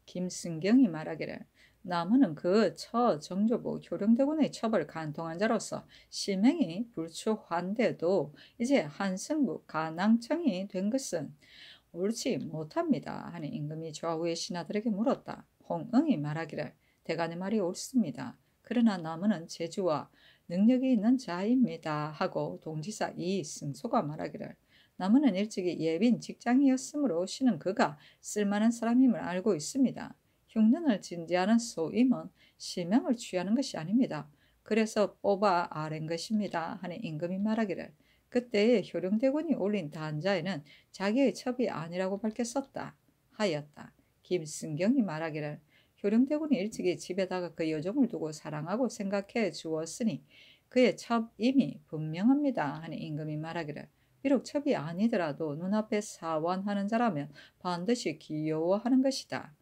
Speaker 1: 김승경이 말하기를 남원은 그 처정조부 효령대군의 첩을 간통한 자로서 실명이 불추한데도 이제 한승부 가낭청이 된 것은 옳지 못합니다. 하니 임금이 좌우의 신하들에게 물었다. 홍응이 말하기를 대간의 말이 옳습니다. 그러나 남원은 재주와 능력이 있는 자입니다. 하고 동지사 이승소가 말하기를 남원은 일찍이 예빈 직장이었으므로 신은 그가 쓸만한 사람임을 알고 있습니다. 흉년을 진지하는 소임은 실명을 취하는 것이 아닙니다. 그래서 뽑아 아랜 것입니다. 하니 임금이 말하기를 그때의 효령대군이 올린 단자에는 자기의 첩이 아니라고 밝혔었다 하였다. 김승경이 말하기를 효령대군이 일찍이 집에다가 그 여종을 두고 사랑하고 생각해 주었으니 그의 첩임이 분명합니다. 하니 임금이 말하기를 비록 첩이 아니더라도 눈앞에 사완하는 자라면 반드시 귀여워하는 것이다.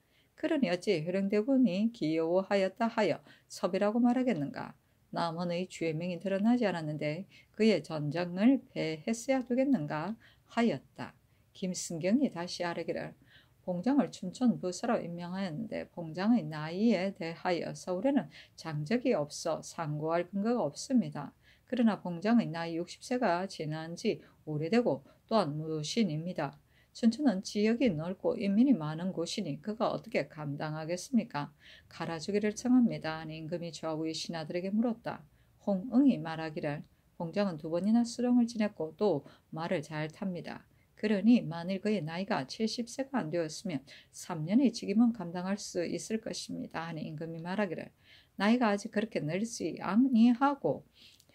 Speaker 1: 그러니 어찌 효령대군이 귀여워하였다 하여 첩이라고 말하겠는가. 남원의 죄명이 드러나지 않았는데 그의 전장을 패했어야 되겠는가 하였다. 김승경이 다시 아뢰기를 봉장을 춘천 부사로 임명하였는데 봉장의 나이에 대하여 서울에는 장적이 없어 상고할 근거가 없습니다. 그러나 봉장의 나이 60세가 지난 지 오래되고 또한 무신입니다. 춘천은 지역이 넓고 인민이 많은 곳이니 그가 어떻게 감당하겠습니까? 갈아주기를 청합니다. 하니 임금이 좌우의 신하들에게 물었다. 홍응이 말하기를 봉장은 2번이나 수령을 지냈고 또 말을 잘 탑니다. 그러니 만일 그의 나이가 70세가 안 되었으면 3년의 직임은 감당할 수 있을 것입니다. 하니 임금이 말하기를 나이가 아직 그렇게 늙지 아니하고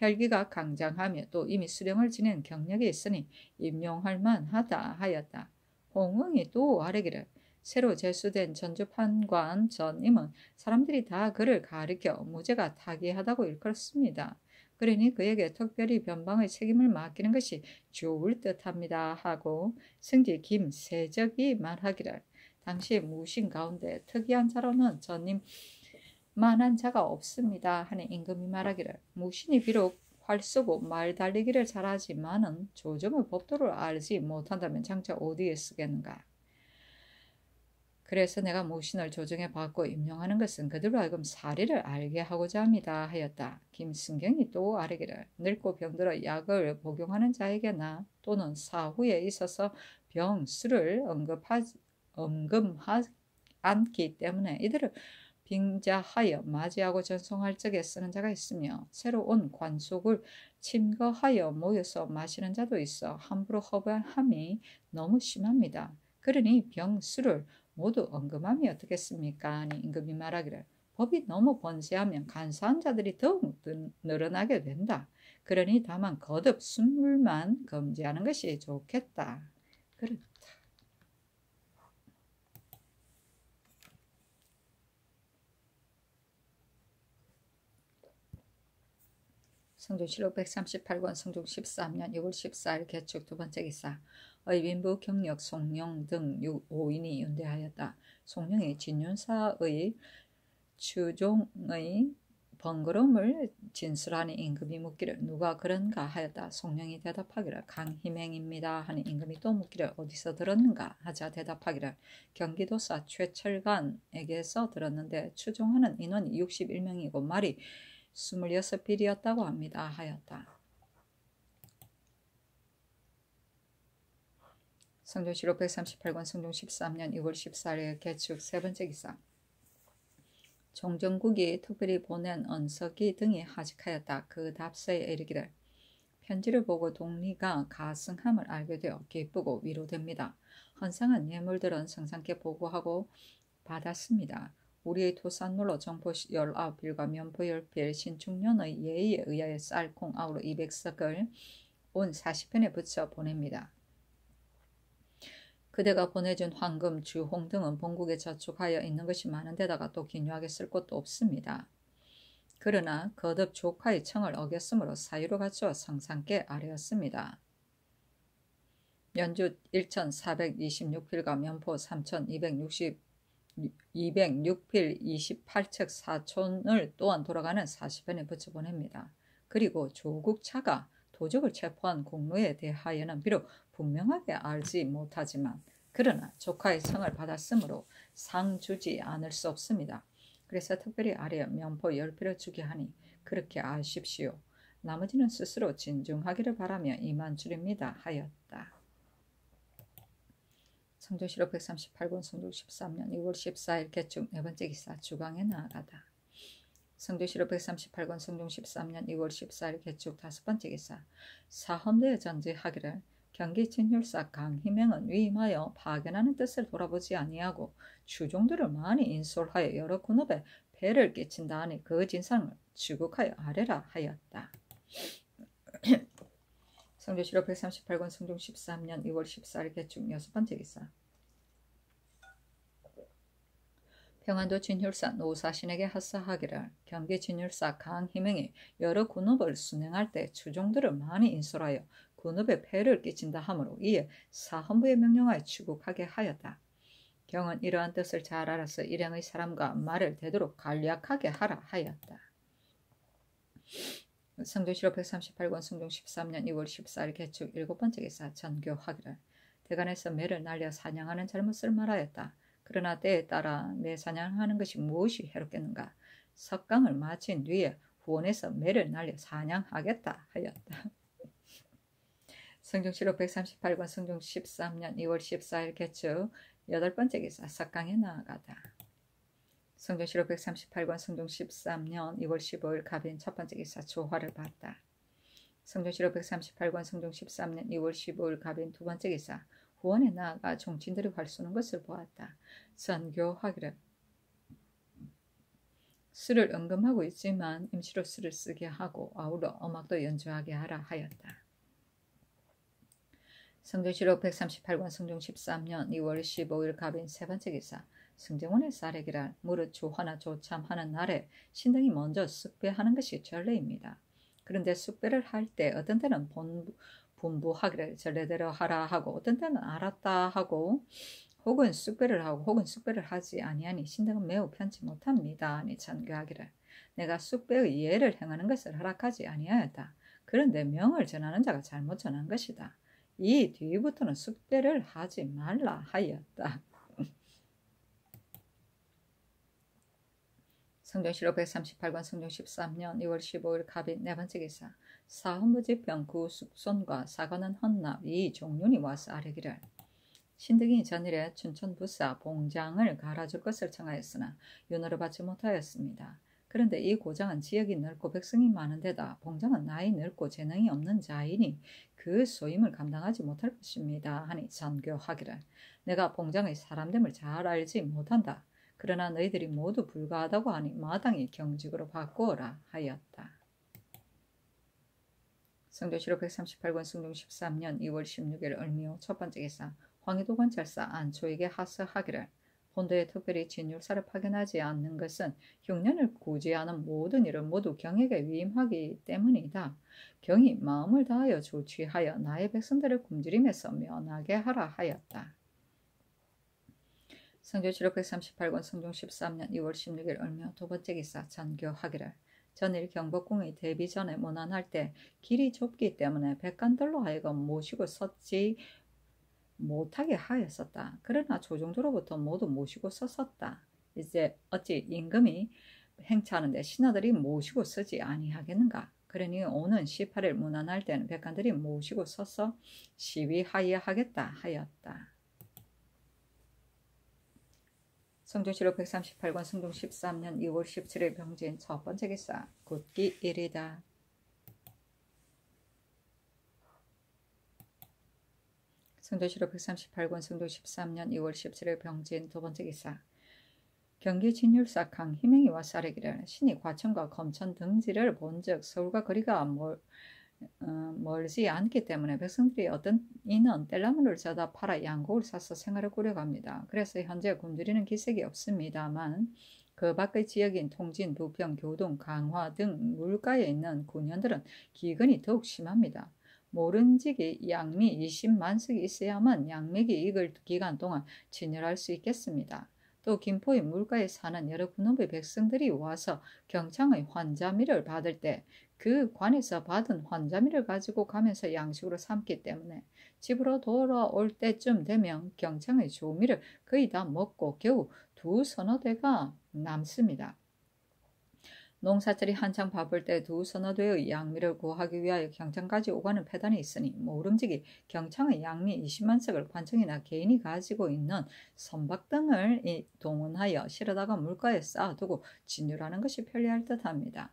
Speaker 1: 혈기가 강장하며 또 이미 수령을 지낸 경력이 있으니 임용할 만하다 하였다. 홍응이 또 아뢰기를 새로 제수된 전주판관 전임은 사람들이 다 그를 가리켜 무죄가 타기하다고 일컬었습니다. 그러니 그에게 특별히 변방의 책임을 맡기는 것이 좋을 듯합니다 하고 승지 김세적이 말하기를 당시 무신 가운데 특이한 자로는 전임 만한 자가 없습니다. 하니 임금이 말하기를 무신이 비록 활 쏘고 말 달리기를 잘하지만은 조정의 법도를 알지 못한다면 장차 어디에 쓰겠는가. 그래서 내가 무신을 조정해 받고 임명하는 것은 그들로 하여금 사리를 알게 하고자 합니다 하였다. 김승경이 또 아뢰기를 늙고 병들어 약을 복용하는 자에게나 또는 사후에 있어서 병수를 언금하지 않기 때문에 이들을 빙자하여 맞이하고 전송할 적에 쓰는 자가 있으며 새로 온 관속을 침거하여 모여서 마시는 자도 있어 함부로 허반함이 너무 심합니다. 그러니 병수를 모두 언금함이 어떻겠습니까? 하니 임금이 말하기를 법이 너무 번세하면 간사한 자들이 더욱 늘어나게 된다. 그러니 다만 거듭 순물만 금지하는 것이 좋겠다. 그렇다. 성종실록 138권 성종 13년 6월 14일 개축 두 번째 기사 의빈부 경력 송룡 등 5인이 윤대하였다. 송룡이 진윤사의 추종의 번거로움을 진술하니 임금이 묻기를 누가 그런가 하였다. 송령이 대답하기를 강희맹입니다 하니 임금이 또 묻기를 어디서 들었는가 하자 대답하기를 경기도사 최철간에게서 들었는데 추종하는 인원이 61명이고 말이 26필이었다고 합니다 하였다. 성종실록 138권 성종 13년 2월 14일 개축 세 번째 기사. 종정국이 특별히 보낸 언석이 등이 하직하였다. 그 답서에 이르기를 편지를 보고 동리가 가승함을 알게 되어 기쁘고 위로됩니다. 헌상한 예물들은 성상께 보고하고 받았습니다. 우리의 토산물로 정포 19필과 면포 10필, 신축년의 예의에 의하여 쌀, 콩, 아우로 200석을 온 40편에 붙여 보냅니다. 그대가 보내준 황금, 주홍 등은 본국에 저축하여 있는 것이 많은데다가 또 기묘하게 쓸 곳도 없습니다. 그러나 거듭 조카의 청을 어겼으므로 사유로 갖추어 성상께 아뢰었습니다. 연주 1426필과 면포 3206필 28척 4촌을 또한 돌아가는 40편에 붙여보냅니다. 그리고 조국차가 도적을 체포한 공로에 대하여는 비록 분명하게 알지 못하지만 그러나 조카의 성을 받았으므로 상 주지 않을 수 없습니다. 그래서 특별히 아래에 면포 10필을 주게 하니 그렇게 아십시오. 나머지는 스스로 진중하기를 바라며 이만 줄입니다 하였다. 성종실록 138권 성종 13년 2월 14일 개축 네 번째 기사. 주강에 나아가다. 성종실록 138권 성종 13년 2월 14일 개축 다섯 번째 기사. 사헌대에 전제하기를 경기 진율사 강희맹은 위임하여 파견하는 뜻을 돌아보지 아니하고 추종들을 많이 인솔하여 여러 군업에 폐를 끼친다 하니 그 진상을 추국하여 아뢰라 하였다. 성종실록 138권 성종 13년 2월 14일 개축 여섯 번째 기사. 평안도 진율사 노사신에게 하사하기를 경기 진율사 강희맹이 여러 군업을 순행할 때 추종들을 많이 인솔하여 군업에 폐를 끼친다 하므로 이에 사헌부에 명령하여 추국하게 하였다. 경은 이러한 뜻을 잘 알아서 일행의 사람과 말을 되도록 간략하게 하라 하였다. 성종실록 138권 성종 13년 2월 14일 개축 일곱 번째 기사. 전교하기를 대간에서 매를 날려 사냥하는 잘못을 말하였다. 그러나 때에 따라 매 사냥하는 것이 무엇이 해롭겠는가. 석강을 마친 뒤에 후원에서 매를 날려 사냥하겠다 하였다. 성종실록 138권 성종 13년 2월 14일 개축 여덟 번째 기사. 석강에 나아가다. 성종실록 138권 성종 13년 2월 15일 갑인 첫 번째 기사. 조화를 봤다. 성종실록 138권 성종 13년 2월 15일 갑인 두 번째 기사. 후원에 나아가 종친들이 활쏘는 것을 보았다. 선교하기를 술을 언금하고 있지만 임시로 술을 쓰게 하고 아울러 음악도 연주하게 하라 하였다. 성종실록 138권 성종 13년 2월 15일 갑인 세 번째 기사. 승정원의 쌀에기랄 무릇 조화나 조참하는 날에 신등이 먼저 쑥배하는 것이 전례입니다. 그런데 쑥배를 할 때 어떤 때는 분부하기를 전례대로 하라 하고 어떤 때는 알았다 하고 혹은 쑥배를 하고 혹은 쑥배를 하지 아니하니 신등은 매우 편치 못합니다 하니 전교하기를 내가 쑥배의 예를 행하는 것을 허락하지 아니하였다. 그런데 명을 전하는 자가 잘못 전한 것이다. 이 뒤부터는 쑥배를 하지 말라 하였다. 성종실록 138권 성종 13년 2월 15일 갑인 네 번째 기사. 사헌부 지평 구숙손과 사관원 헌납 이종륜이 와서 아뢰기를 신등이 전일에 춘천부사 봉장을 갈아줄 것을 청하였으나 윤호를 받지 못하였습니다. 그런데 이 고장은 지역이 넓고 백성이 많은데다 봉장은 나이 늙고 재능이 없는 자이니 그 소임을 감당하지 못할 것입니다 하니 전교하기를 내가 봉장의 사람됨을 잘 알지 못한다. 그러나 너희들이 모두 불가하다고 하니 마땅히 경직으로 바꾸어라 하였다. 성종실록 138권 성종 13년 2월 16일 을미호 첫 번째 기사. 황희도 관찰사 안초에게 하서하기를 본도에 특별히 진율사를 파견하지 않는 것은 흉년을 구제하는 모든 일을 모두 경에게 위임하기 때문이다. 경이 마음을 다하여 조치하여 나의 백성들을 굶주림에서 면하게 하라 하였다. 성종실록 138권 성종 13년 2월 16일 을미호 두 번째 기사. 전교하기를 전일 경복궁의 대비 전에 문안할 때 길이 좁기 때문에 백관들로 하여금 모시고 섰지 못하게 하였었다. 그러나 조정조로부터 모두 모시고 섰었다. 이제 어찌 임금이 행차하는데 신하들이 모시고 서지 아니하겠는가? 그러니 오는 18일 문안할 때는 백관들이 모시고 서서 시위하여하겠다 하였다. 성종실록 138권 성종 13년 2월 17일 병진 첫 번째 기사 굳기 1이다. 성종실록 138권 성종 13년 2월 17일 병진 두 번째 기사 경기 진율사 강희명이 와서 아뢰기를 신이 과천과 검천 등지를 본즉 서울과 거리가 멀지 않기 때문에 백성들이 어떤 이는 뗄나무를 져다 팔아 양곡을 사서 생활을 꾸려갑니다. 그래서 현재 굶주리는 기색이 없습니다만 그 밖의 지역인 통진, 부평, 교동, 강화 등 물가에 있는 군현들은 기근이 더욱 심합니다. 모른지기 양미 20만석이 있어야만 양맥이 익을 기간 동안 진열할 수 있겠습니다. 또 김포의 물가에 사는 여러 군업의 백성들이 와서 경창의 환자미를 받을 때 그 관에서 받은 환자미를 가지고 가면서 양식으로 삼기 때문에 집으로 돌아올 때쯤 되면 경창의 조미를 거의 다 먹고 겨우 2-3대가 남습니다. 농사철이 한창 바쁠 때 2-3대의 양미를 구하기 위하여 경창까지 오가는 패단이 있으니 모름지기 경창의 양미 20만석을 관청이나 개인이 가지고 있는 선박 등을 동원하여 실어다가 물가에 쌓아두고 진열하는 것이 편리할 듯합니다.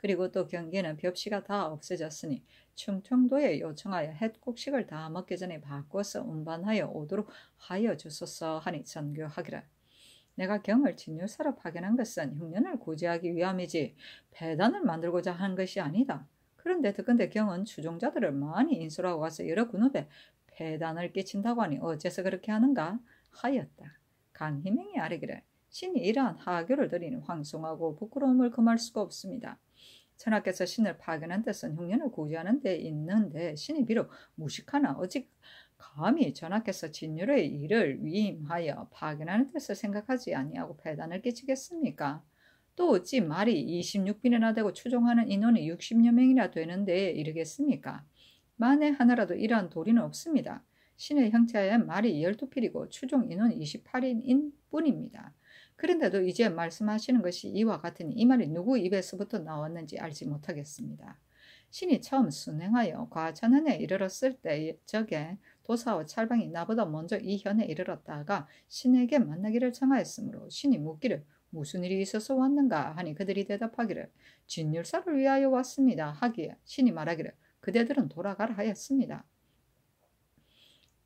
Speaker 1: 그리고 또 경기에는 벽시가 다 없어졌으니 충청도에 요청하여 햇국식을 다 먹기 전에 바꿔서 운반하여 오도록 하여 주소서 하니 전교하기를 내가 경을 진율사로 파견한 것은 흉년을 구제하기 위함이지 배단을 만들고자 한 것이 아니다. 그런데 듣건대 경은 추종자들을 많이 인솔하고 와서 여러 군업에 배단을 끼친다고 하니 어째서 그렇게 하는가 하였다. 강희명이 아뢰기를 신이 이러한 하교를 드리니 황송하고 부끄러움을 금할 수가 없습니다. 천하께서 신을 파견한 뜻은 흉년을 구제하는 데 있는데 신이 비록 무식하나 어찌 감히 전하께서 진율의 일을 위임하여 파견하는 뜻을 생각하지 아니하고 배단을 끼치겠습니까? 또 어찌 말이 26빌이나 되고 추종하는 인원이 60여 명이나 되는데 이르겠습니까? 만에 하나라도 이러한 도리는 없습니다. 신의 형체하에 말이 12필이고 추종 인원이 28인인 뿐입니다. 그런데도 이제 말씀하시는 것이 이와 같으니 이 말이 누구 입에서부터 나왔는지 알지 못하겠습니다. 신이 처음 순행하여 과천현에 이르렀을 때 적에 도사와 찰방이 나보다 먼저 이 현에 이르렀다가 신에게 만나기를 청하였으므로 신이 묻기를 무슨 일이 있어서 왔는가 하니 그들이 대답하기를 진율사를 위하여 왔습니다 하기에 신이 말하기를 그대들은 돌아가라 하였습니다.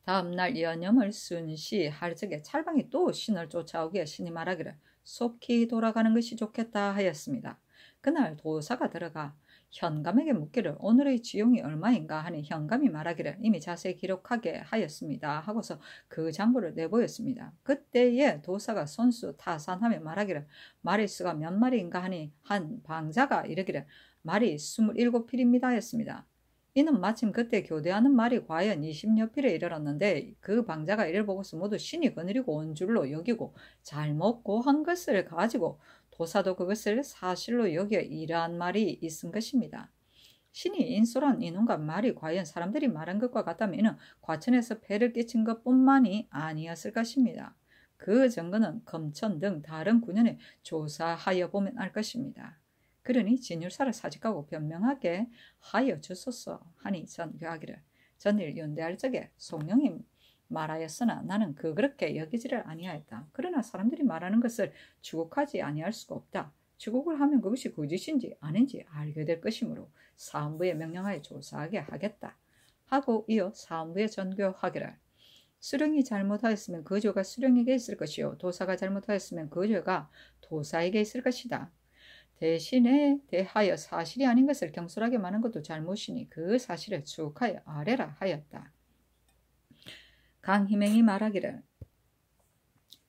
Speaker 1: 다음 날 연염을 순시할 적에 찰방이 또 신을 쫓아오기에 신이 말하기를 속히 돌아가는 것이 좋겠다 하였습니다. 그날 도사가 들어가 현감에게 묻기를 오늘의 지용이 얼마인가 하니 현감이 말하기를 이미 자세히 기록하게 하였습니다 하고서 그 장부를 내보였습니다. 그때에 도사가 손수 타산하며 말하기를 마리수가 몇 마리인가 하니 한 방자가 이르기를 말이 27필입니다 하였습니다. 이는 마침 그때 교대하는 말이 과연 20여 필에 이르렀는데 그 방자가 이를 보고서 모두 신이 거느리고 온 줄로 여기고 잘못 고한 것을 가지고 도사도 그것을 사실로 여겨 이러한 말이 있은 것입니다. 신이 인솔한 인원과 말이 과연 사람들이 말한 것과 같다면 이는 과천에서 폐를 끼친 것뿐만이 아니었을 것입니다. 그 증거는 검천 등 다른 군현에 조사하여 보면 알 것입니다. 그러니 진율사를 사직하고 변명하게 하여 주소서 하니 전교하기를 전일 윤대할 적에 송영이 말하였으나 나는 그렇게 여기지를 아니하였다. 그러나 사람들이 말하는 것을 주곡하지 아니할 수가 없다. 주곡을 하면 그것이 거짓인지 아닌지 알게 될 것이므로 사헌부에 명령하여 조사하게 하겠다. 하고 이어 사헌부에 전교하기를 수령이 잘못하였으면 그 죄가 수령에게 있을 것이요 도사가 잘못하였으면 그 죄가 도사에게 있을 것이다. 대신에 대하여 사실이 아닌 것을 경솔하게 말한 것도 잘못이니 그 사실을 추억하여 아뢰라 하였다. 강희명이 말하기를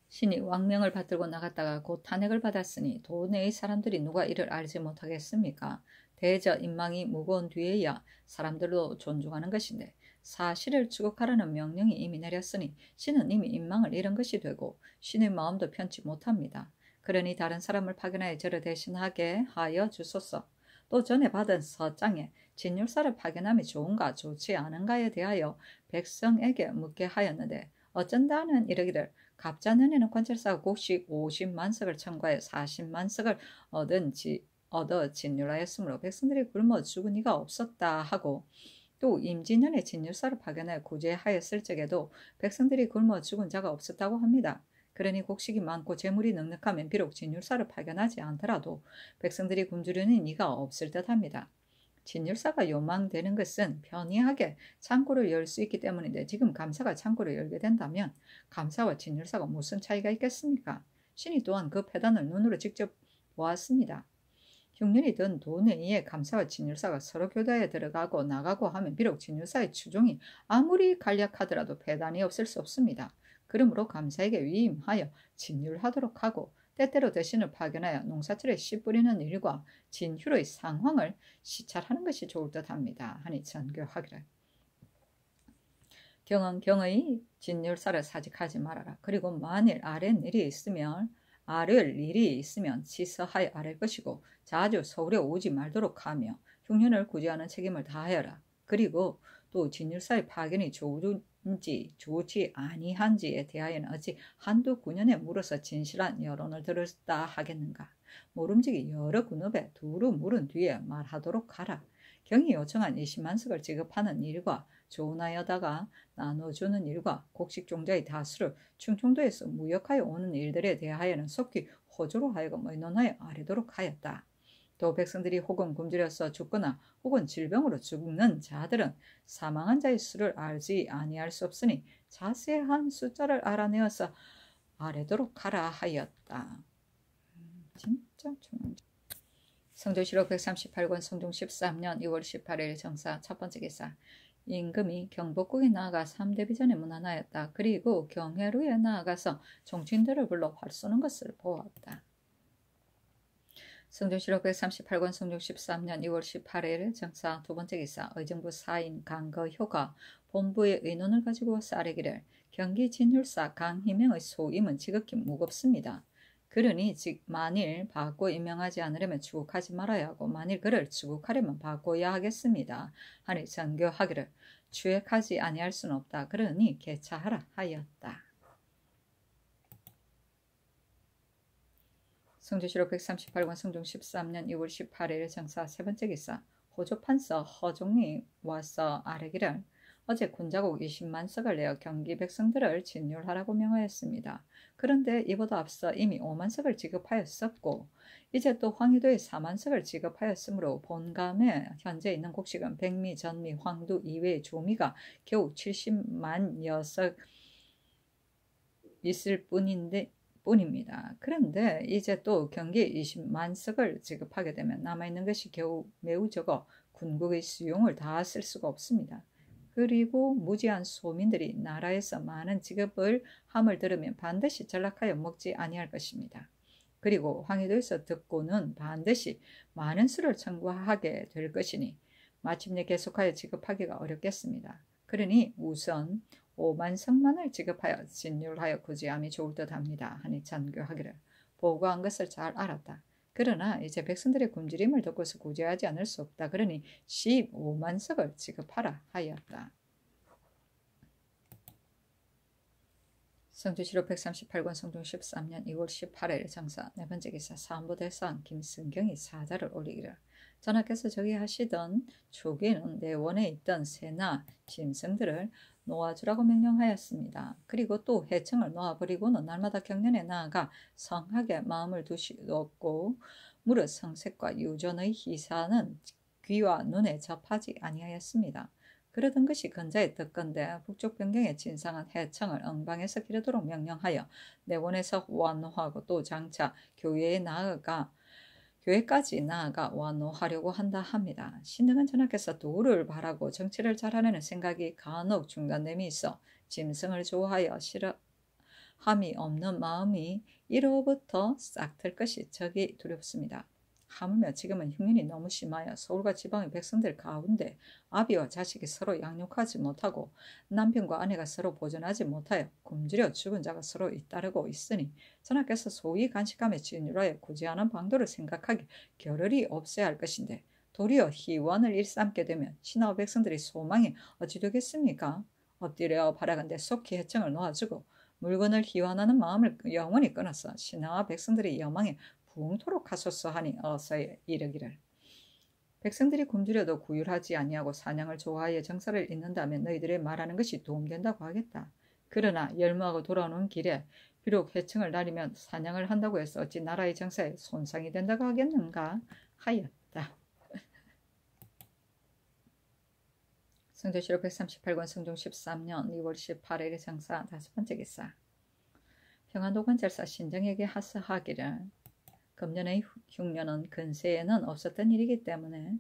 Speaker 1: 신이 왕명을 받들고 나갔다가 곧 탄핵을 받았으니 도내의 사람들이 누가 이를 알지 못하겠습니까? 대저 인망이 무거운 뒤에야 사람들도 존중하는 것인데 사실을 추국하라는 명령이 이미 내렸으니 신은 이미 인망을 잃은 것이 되고 신의 마음도 편치 못합니다. 그러니 다른 사람을 파견하여 저를 대신하게 하여 주소서. 또 전에 받은 서장에 진율사를 파견함이 좋은가 좋지 않은가에 대하여 백성에게 묻게 하였는데 어쩐다는 이르기를 갑자년에는 관찰사가 곡식 50만석을 청구하여 40만석을 얻어 진율하였으므로 백성들이 굶어 죽은 이가 없었다 하고 또 임진년에 진율사를 파견하여 구제하였을 적에도 백성들이 굶어 죽은 자가 없었다고 합니다. 그러니 곡식이 많고 재물이 넉넉하면 비록 진율사를 파견하지 않더라도 백성들이 굶주리는 이가 없을 듯합니다. 진율사가 요망되는 것은 편리하게 창고를 열 수 있기 때문인데 지금 감사가 창고를 열게 된다면 감사와 진율사가 무슨 차이가 있겠습니까? 신이 또한 그 패단을 눈으로 직접 보았습니다. 흉년이 든 돈에 의해 감사와 진율사가 서로 교대에 들어가고 나가고 하면 비록 진율사의 추종이 아무리 간략하더라도 배단이 없을 수 없습니다. 그러므로 감사에게 위임하여 진율하도록 하고 때때로 대신을 파견하여 농사철에 씨 뿌리는 일과 진휴의 상황을 시찰하는 것이 좋을 듯합니다. 하니 전교하기를 경은 경의 진율사를 사직하지 말아라. 그리고 만일 아랠 일이 있으면 치서하여 아랠 것이고 자주 서울에 오지 말도록 하며 흉년을 구제하는 책임을 다하여라. 그리고 또 진율사의 파견이 좋은지 좋지 아니한지에 대하여는 어찌 한두 9년에 물어서 진실한 여론을 들었다 하겠는가. 모름지기 여러 군업에 두루 물은 뒤에 말하도록 하라. 경이 요청한 20만석을 지급하는 일과 조은하여다가 나눠주는 일과 곡식종자의 다수를 충청도에서 무역하여 오는 일들에 대하여는 속히 호조로 하여금 의논하여 아뢰도록 하였다. 또 백성들이 혹은 굶주려서 죽거나 혹은 질병으로 죽는 자들은 사망한 자의 수를 알지 아니할 수 없으니 자세한 숫자를 알아내어서 아뢰도록 하라 하였다. 진짜 중요한. 성조실록 138권 성종 13년 2월 18일 정사 첫 번째 기사. 임금이 경복궁에 나아가 3대 비전에 문안하였다. 그리고 경회루에 나아가서 종친들을 불러 활 쏘는 것을 보았다. 성종실록 138권 성종 13년 2월 18일 정사 두 번째 기사. 의정부 사인 강거효가 본부의 의논을 가지고 싸레기를 경기 진율사 강희명의 소임은 지극히 무겁습니다. 그러니 즉 만일 받고 임명하지 않으려면 추국하지 말아야 하고 만일 그를 추국하려면 받고야 하겠습니다. 하니 전교하기를 추액하지 아니할 수는 없다. 그러니 개차하라 하였다. 성조실록 138권 성종 13년 2월 18일 정사 세 번째 기사. 호조판서 허종이 와서 아뢰기를 어제 군자국 20만석을 내어 경기 백성들을 진율하라고 명하였습니다. 그런데 이보다 앞서 이미 5만석을 지급하였었고 이제 또 황희도에 4만석을 지급하였으므로 본감에 현재 있는 곡식은 백미, 전미, 황두 이외의 조미가 겨우 70만 녀석 있을 뿐입니다. 그런데 이제 또 경기에 20만석을 지급하게 되면 남아있는 것이 겨우 매우 적어 군국의 수용을 다 쓸 수가 없습니다. 그리고 무지한 소민들이 나라에서 많은 지급을 함을 들으면 반드시 전락하여 먹지 아니할 것입니다. 그리고 황희도에서 듣고는 반드시 많은 수를 청구하게 될 것이니 마침내 계속하여 지급하기가 어렵겠습니다. 그러니 우선 5만석만을 지급하여 진율하여 구제함이 좋을 듯합니다. 하니 전교하기를 보고한 것을 잘 알았다. 그러나 이제 백성들의 굶주림을 덮고서 구제하지 않을 수 없다. 그러니 15만석을 지급하라 하였다. 성조실록 138권 성종 13년 2월 18일 정사 네 번째 기사. 사헌부대상 김승경이 사자를 올리기를 전하께서 저기 하시던 초기에는 내원에 있던 새나 짐승들을 놓아주라고 명령하였습니다. 그리고 또 해청을 놓아버리고는 날마다 경련에 나아가 성하게 마음을 두시옵고 무릇 성색과 유전의 희사는 귀와 눈에 접하지 아니하였습니다. 그러던 것이 근자에 떴건대 북쪽 변경에 진상한 해청을 응방에서 기르도록 명령하여 내원에서 완노하고 또 장차 교회까지 나아가 완노하려고 한다 합니다. 신등한 전하께서 도를 바라고 정치를 잘하려는 생각이 간혹 중단됨이 있어 짐승을 좋아하여 싫어함이 없는 마음이 이로부터 싹틀 것이 적이 두렵습니다. 하물며 지금은 흉년이 너무 심하여 서울과 지방의 백성들 가운데 아비와 자식이 서로 양육하지 못하고 남편과 아내가 서로 보존하지 못하여 굶주려 죽은 자가 서로 잇따르고 있으니 전하께서 소위 간식감에 진율하여 굳이 하는 방도를 생각하기 겨를이 없어야 할 것인데 도리어 희원을 일삼게 되면 신하와 백성들이 소망이 어찌 되겠습니까? 엎드려 바라건대 속히 해청을 놓아주고 물건을 희원하는 마음을 영원히 끊어서 신하와 백성들이 여망에 부응토록 하소서 하니 어서 이르기를 백성들이 굶주려도 구휼하지 아니하고 사냥을 좋아하여 정사를 잇는다면 너희들의 말하는 것이 도움된다고 하겠다. 그러나 열무하고 돌아오는 길에 비록 해청을 나리면 사냥을 한다고 해서 어찌 나라의 정사에 손상이 된다고 하겠는가 하였다. 성조실록 138권 성종 13년 2월 18일의 장사 5번째 기사 평안도관찰사 신정에게 하서하기를 금년의 흉년은 근세에는 없었던 일이기 때문에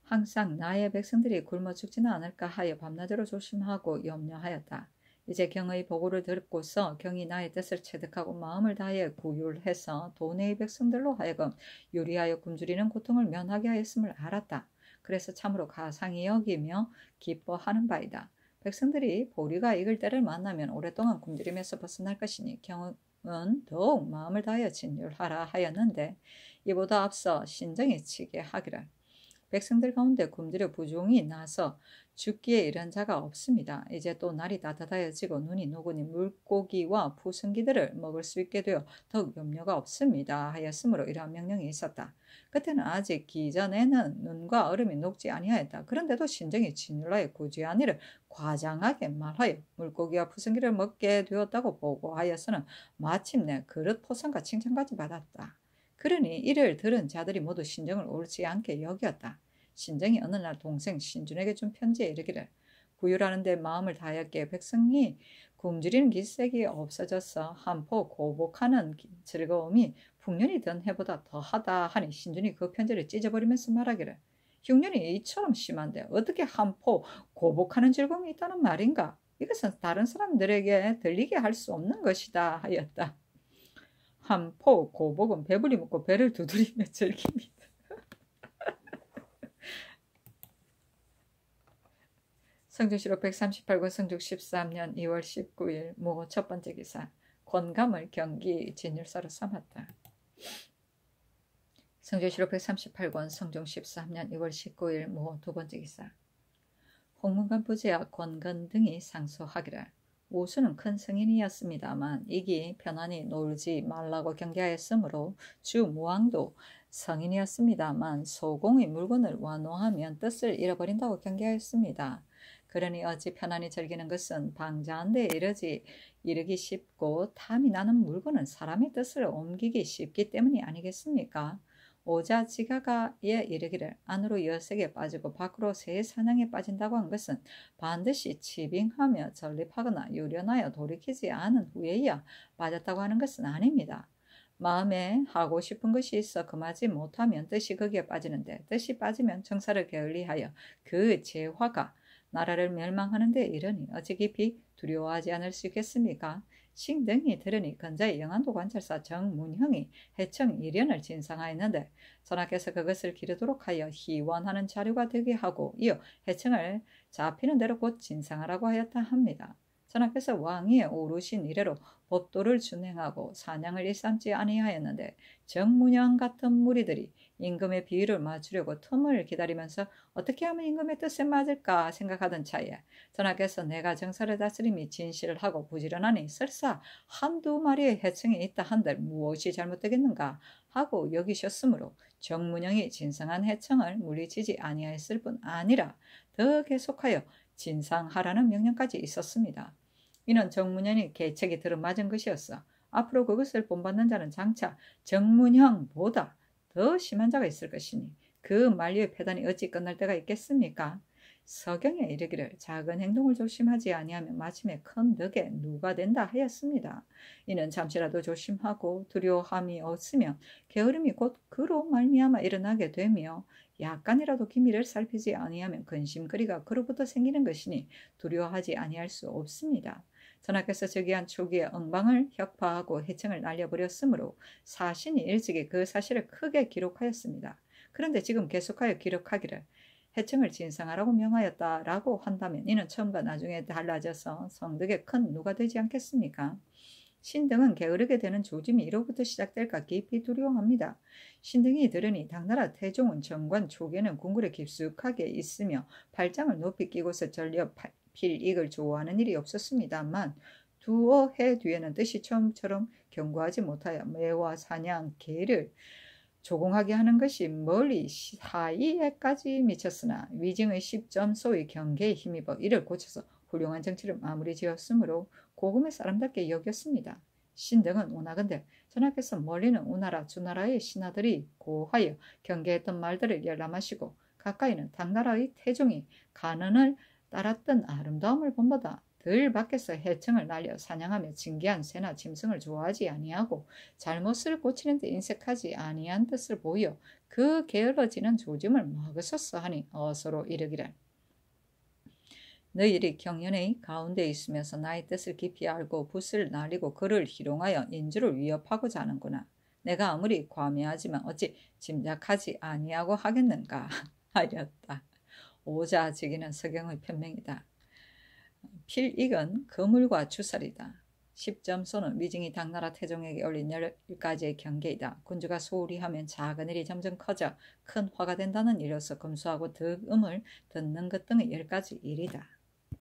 Speaker 1: 항상 나의 백성들이 굶어 죽지는 않을까 하여 밤낮으로 조심하고 염려하였다. 이제 경의 보고를 듣고서 경이 나의 뜻을 체득하고 마음을 다하여 구휼해서 도내의 백성들로 하여금 유리하여 굶주리는 고통을 면하게 하였음을 알았다. 그래서 참으로 가상히 여기며 기뻐하는 바이다. 백성들이 보리가 익을 때를 만나면 오랫동안 굶주림에서 벗어날 것이니 경은 더욱 마음을 다하여 진율하라 하였는데 이보다 앞서 신정이 치게 하기를 백성들 가운데 굶주려 부종이 나서 죽기에 이른 자가 없습니다. 이제 또 날이 따뜻하여지고 눈이 녹으니 물고기와 푸승기들을 먹을 수 있게 되어 더욱 염려가 없습니다 하였으므로 이러한 명령이 있었다. 그때는 아직 기전에는 눈과 얼음이 녹지 아니하였다. 그런데도 신정이 진율하여 구제한 이를 과장하게 말하여 물고기와 푸승기를 먹게 되었다고 보고하여서는 마침내 그릇 포상과 칭찬까지 받았다. 그러니 이를 들은 자들이 모두 신정을 옳지 않게 여겼다. 신정이 어느 날 동생 신준에게 준 편지에 이르기를 구휼하는 데 마음을 다하였기에 백성이 굶주리는 기색이 없어져서 한포 고복하는 즐거움이 풍년이 든 해보다 더하다 하니 신준이 그 편지를 찢어버리면서 말하기를 흉년이 이처럼 심한데 어떻게 한포 고복하는 즐거움이 있다는 말인가? 이것은 다른 사람들에게 들리게 할 수 없는 것이다 하였다. 한포 고복은 배불리 먹고 배를 두드리며 즐깁니다. 성조실록 138권 성종 13년 2월 19일 모 첫번째 기사 권감을 경기 진율사로 삼았다. 성조실록 138권 성종 13년 2월 19일 모 두번째 기사 홍문관 부제와 권건 등이 상소하기를 오수는 큰 성인이었습니다만 이기 편안히 놀지 말라고 경계하였으므로 주 무왕도 성인이었습니다만 소공의 물건을 완호하면 뜻을 잃어버린다고 경계하였습니다. 그러니 어찌 편안히 즐기는 것은 방자한 데 이르기 쉽고 탐이 나는 물건은 사람의 뜻을 옮기기 쉽기 때문이 아니겠습니까? 오자 지가가에 이르기를 안으로 여색에 빠지고 밖으로 새 사냥에 빠진다고 한 것은 반드시 치빙하며 전립하거나 유련하여 돌이키지 않은 후에야 빠졌다고 하는 것은 아닙니다. 마음에 하고 싶은 것이 있어 금하지 못하면 뜻이 거기에 빠지는데 뜻이 빠지면 정사를 게을리하여 그 재화가 나라를 멸망하는 데 이르니 어찌 깊이 두려워하지 않을 수 있겠습니까? 신등이 들으니 근자의 영안도 관찰사 정문형이 해청 1년을 진상하였는데 전하께서 그것을 기르도록 하여 희원하는 자료가 되게 하고 이어 해청을 잡히는 대로 곧 진상하라고 하였다 합니다. 전하께서 왕위에 오르신 이래로 법도를 준행하고 사냥을 일삼지 아니하였는데 정문형 같은 무리들이 임금의 비위를 맞추려고 틈을 기다리면서 어떻게 하면 임금의 뜻에 맞을까 생각하던 차에 전하께서 내가 정사를 다스림이 진실을 하고 부지런하니 설사 한두 마리의 해청이 있다 한들 무엇이 잘못되겠는가 하고 여기셨으므로 정문형이 진상한 해청을 물리치지 아니하였을 뿐 아니라 더 계속하여 진상하라는 명령까지 있었습니다. 이는 정문형이 계책이 들어맞은 것이었어. 앞으로 그것을 본받는 자는 장차 정문형보다 더 심한 자가 있을 것이니 그 만류의 패단이 어찌 끝날 때가 있겠습니까? 서경에 이르기를 작은 행동을 조심하지 아니하면 마침에 큰 덕에 누가 된다 하였습니다. 이는 잠시라도 조심하고 두려움이 없으면 게으름이 곧 그로 말미암아 일어나게 되며 약간이라도 기미를 살피지 아니하면 근심거리가 그로부터 생기는 것이니 두려워하지 아니할 수 없습니다. 전하께서 즉위한 초기에 응방을 혁파하고 해청을 날려버렸으므로 사신이 일찍이 그 사실을 크게 기록하였습니다. 그런데 지금 계속하여 기록하기를 해청을 진상하라고 명하였다라고 한다면 이는 처음과 나중에 달라져서 성덕에 큰 누가 되지 않겠습니까? 신등은 게으르게 되는 조짐이 이로부터 시작될까 깊이 두려워합니다. 신등이 들으니 당나라 태종은 정관 초기에는 궁궐에 깊숙하게 있으며 발장을 높이 끼고서 전력 필익을 좋아하는 일이 없었습니다만 두어 해 뒤에는 뜻이 처음처럼 견고하지 못하여 매와 사냥, 개를 조공하게 하는 것이 멀리 사이에까지 미쳤으나 위증의 10점 소위 경계에 힘입어 이를 고쳐서 훌륭한 정치를 마무리 지었으므로 고금의 사람답게 여겼습니다. 신등은 오나건대 전하께서 멀리는 우나라 주나라의 신하들이 고하여 경계했던 말들을 열람하시고 가까이는 당나라의 태종이 간언을 따랐던 아름다움을 본보다 들 밖에서 해청을 날려 사냥하며 징계한 새나 짐승을 좋아하지 아니하고 잘못을 고치는 데 인색하지 아니한 뜻을 보여 그 게을러지는 조짐을 먹으소서 하니 어서로 이르기를 너희들이 경연의 가운데 있으면서 나의 뜻을 깊이 알고 붓을 날리고 글을 희롱하여 인주를 위협하고자 하는구나. 내가 아무리 과매하지만 어찌 짐작하지 아니하고 하겠는가 하였다. 오자 즉위는 서경의 편명이다. 필익은 거물과 주살이다. 10점소는 위증이 당나라 태종에게 올린 10가지의 경계이다. 군주가 소홀히 하면 작은 일이 점점 커져 큰 화가 된다는 이로서 검소하고 득음을 듣는 것 등의 10가지 일이다.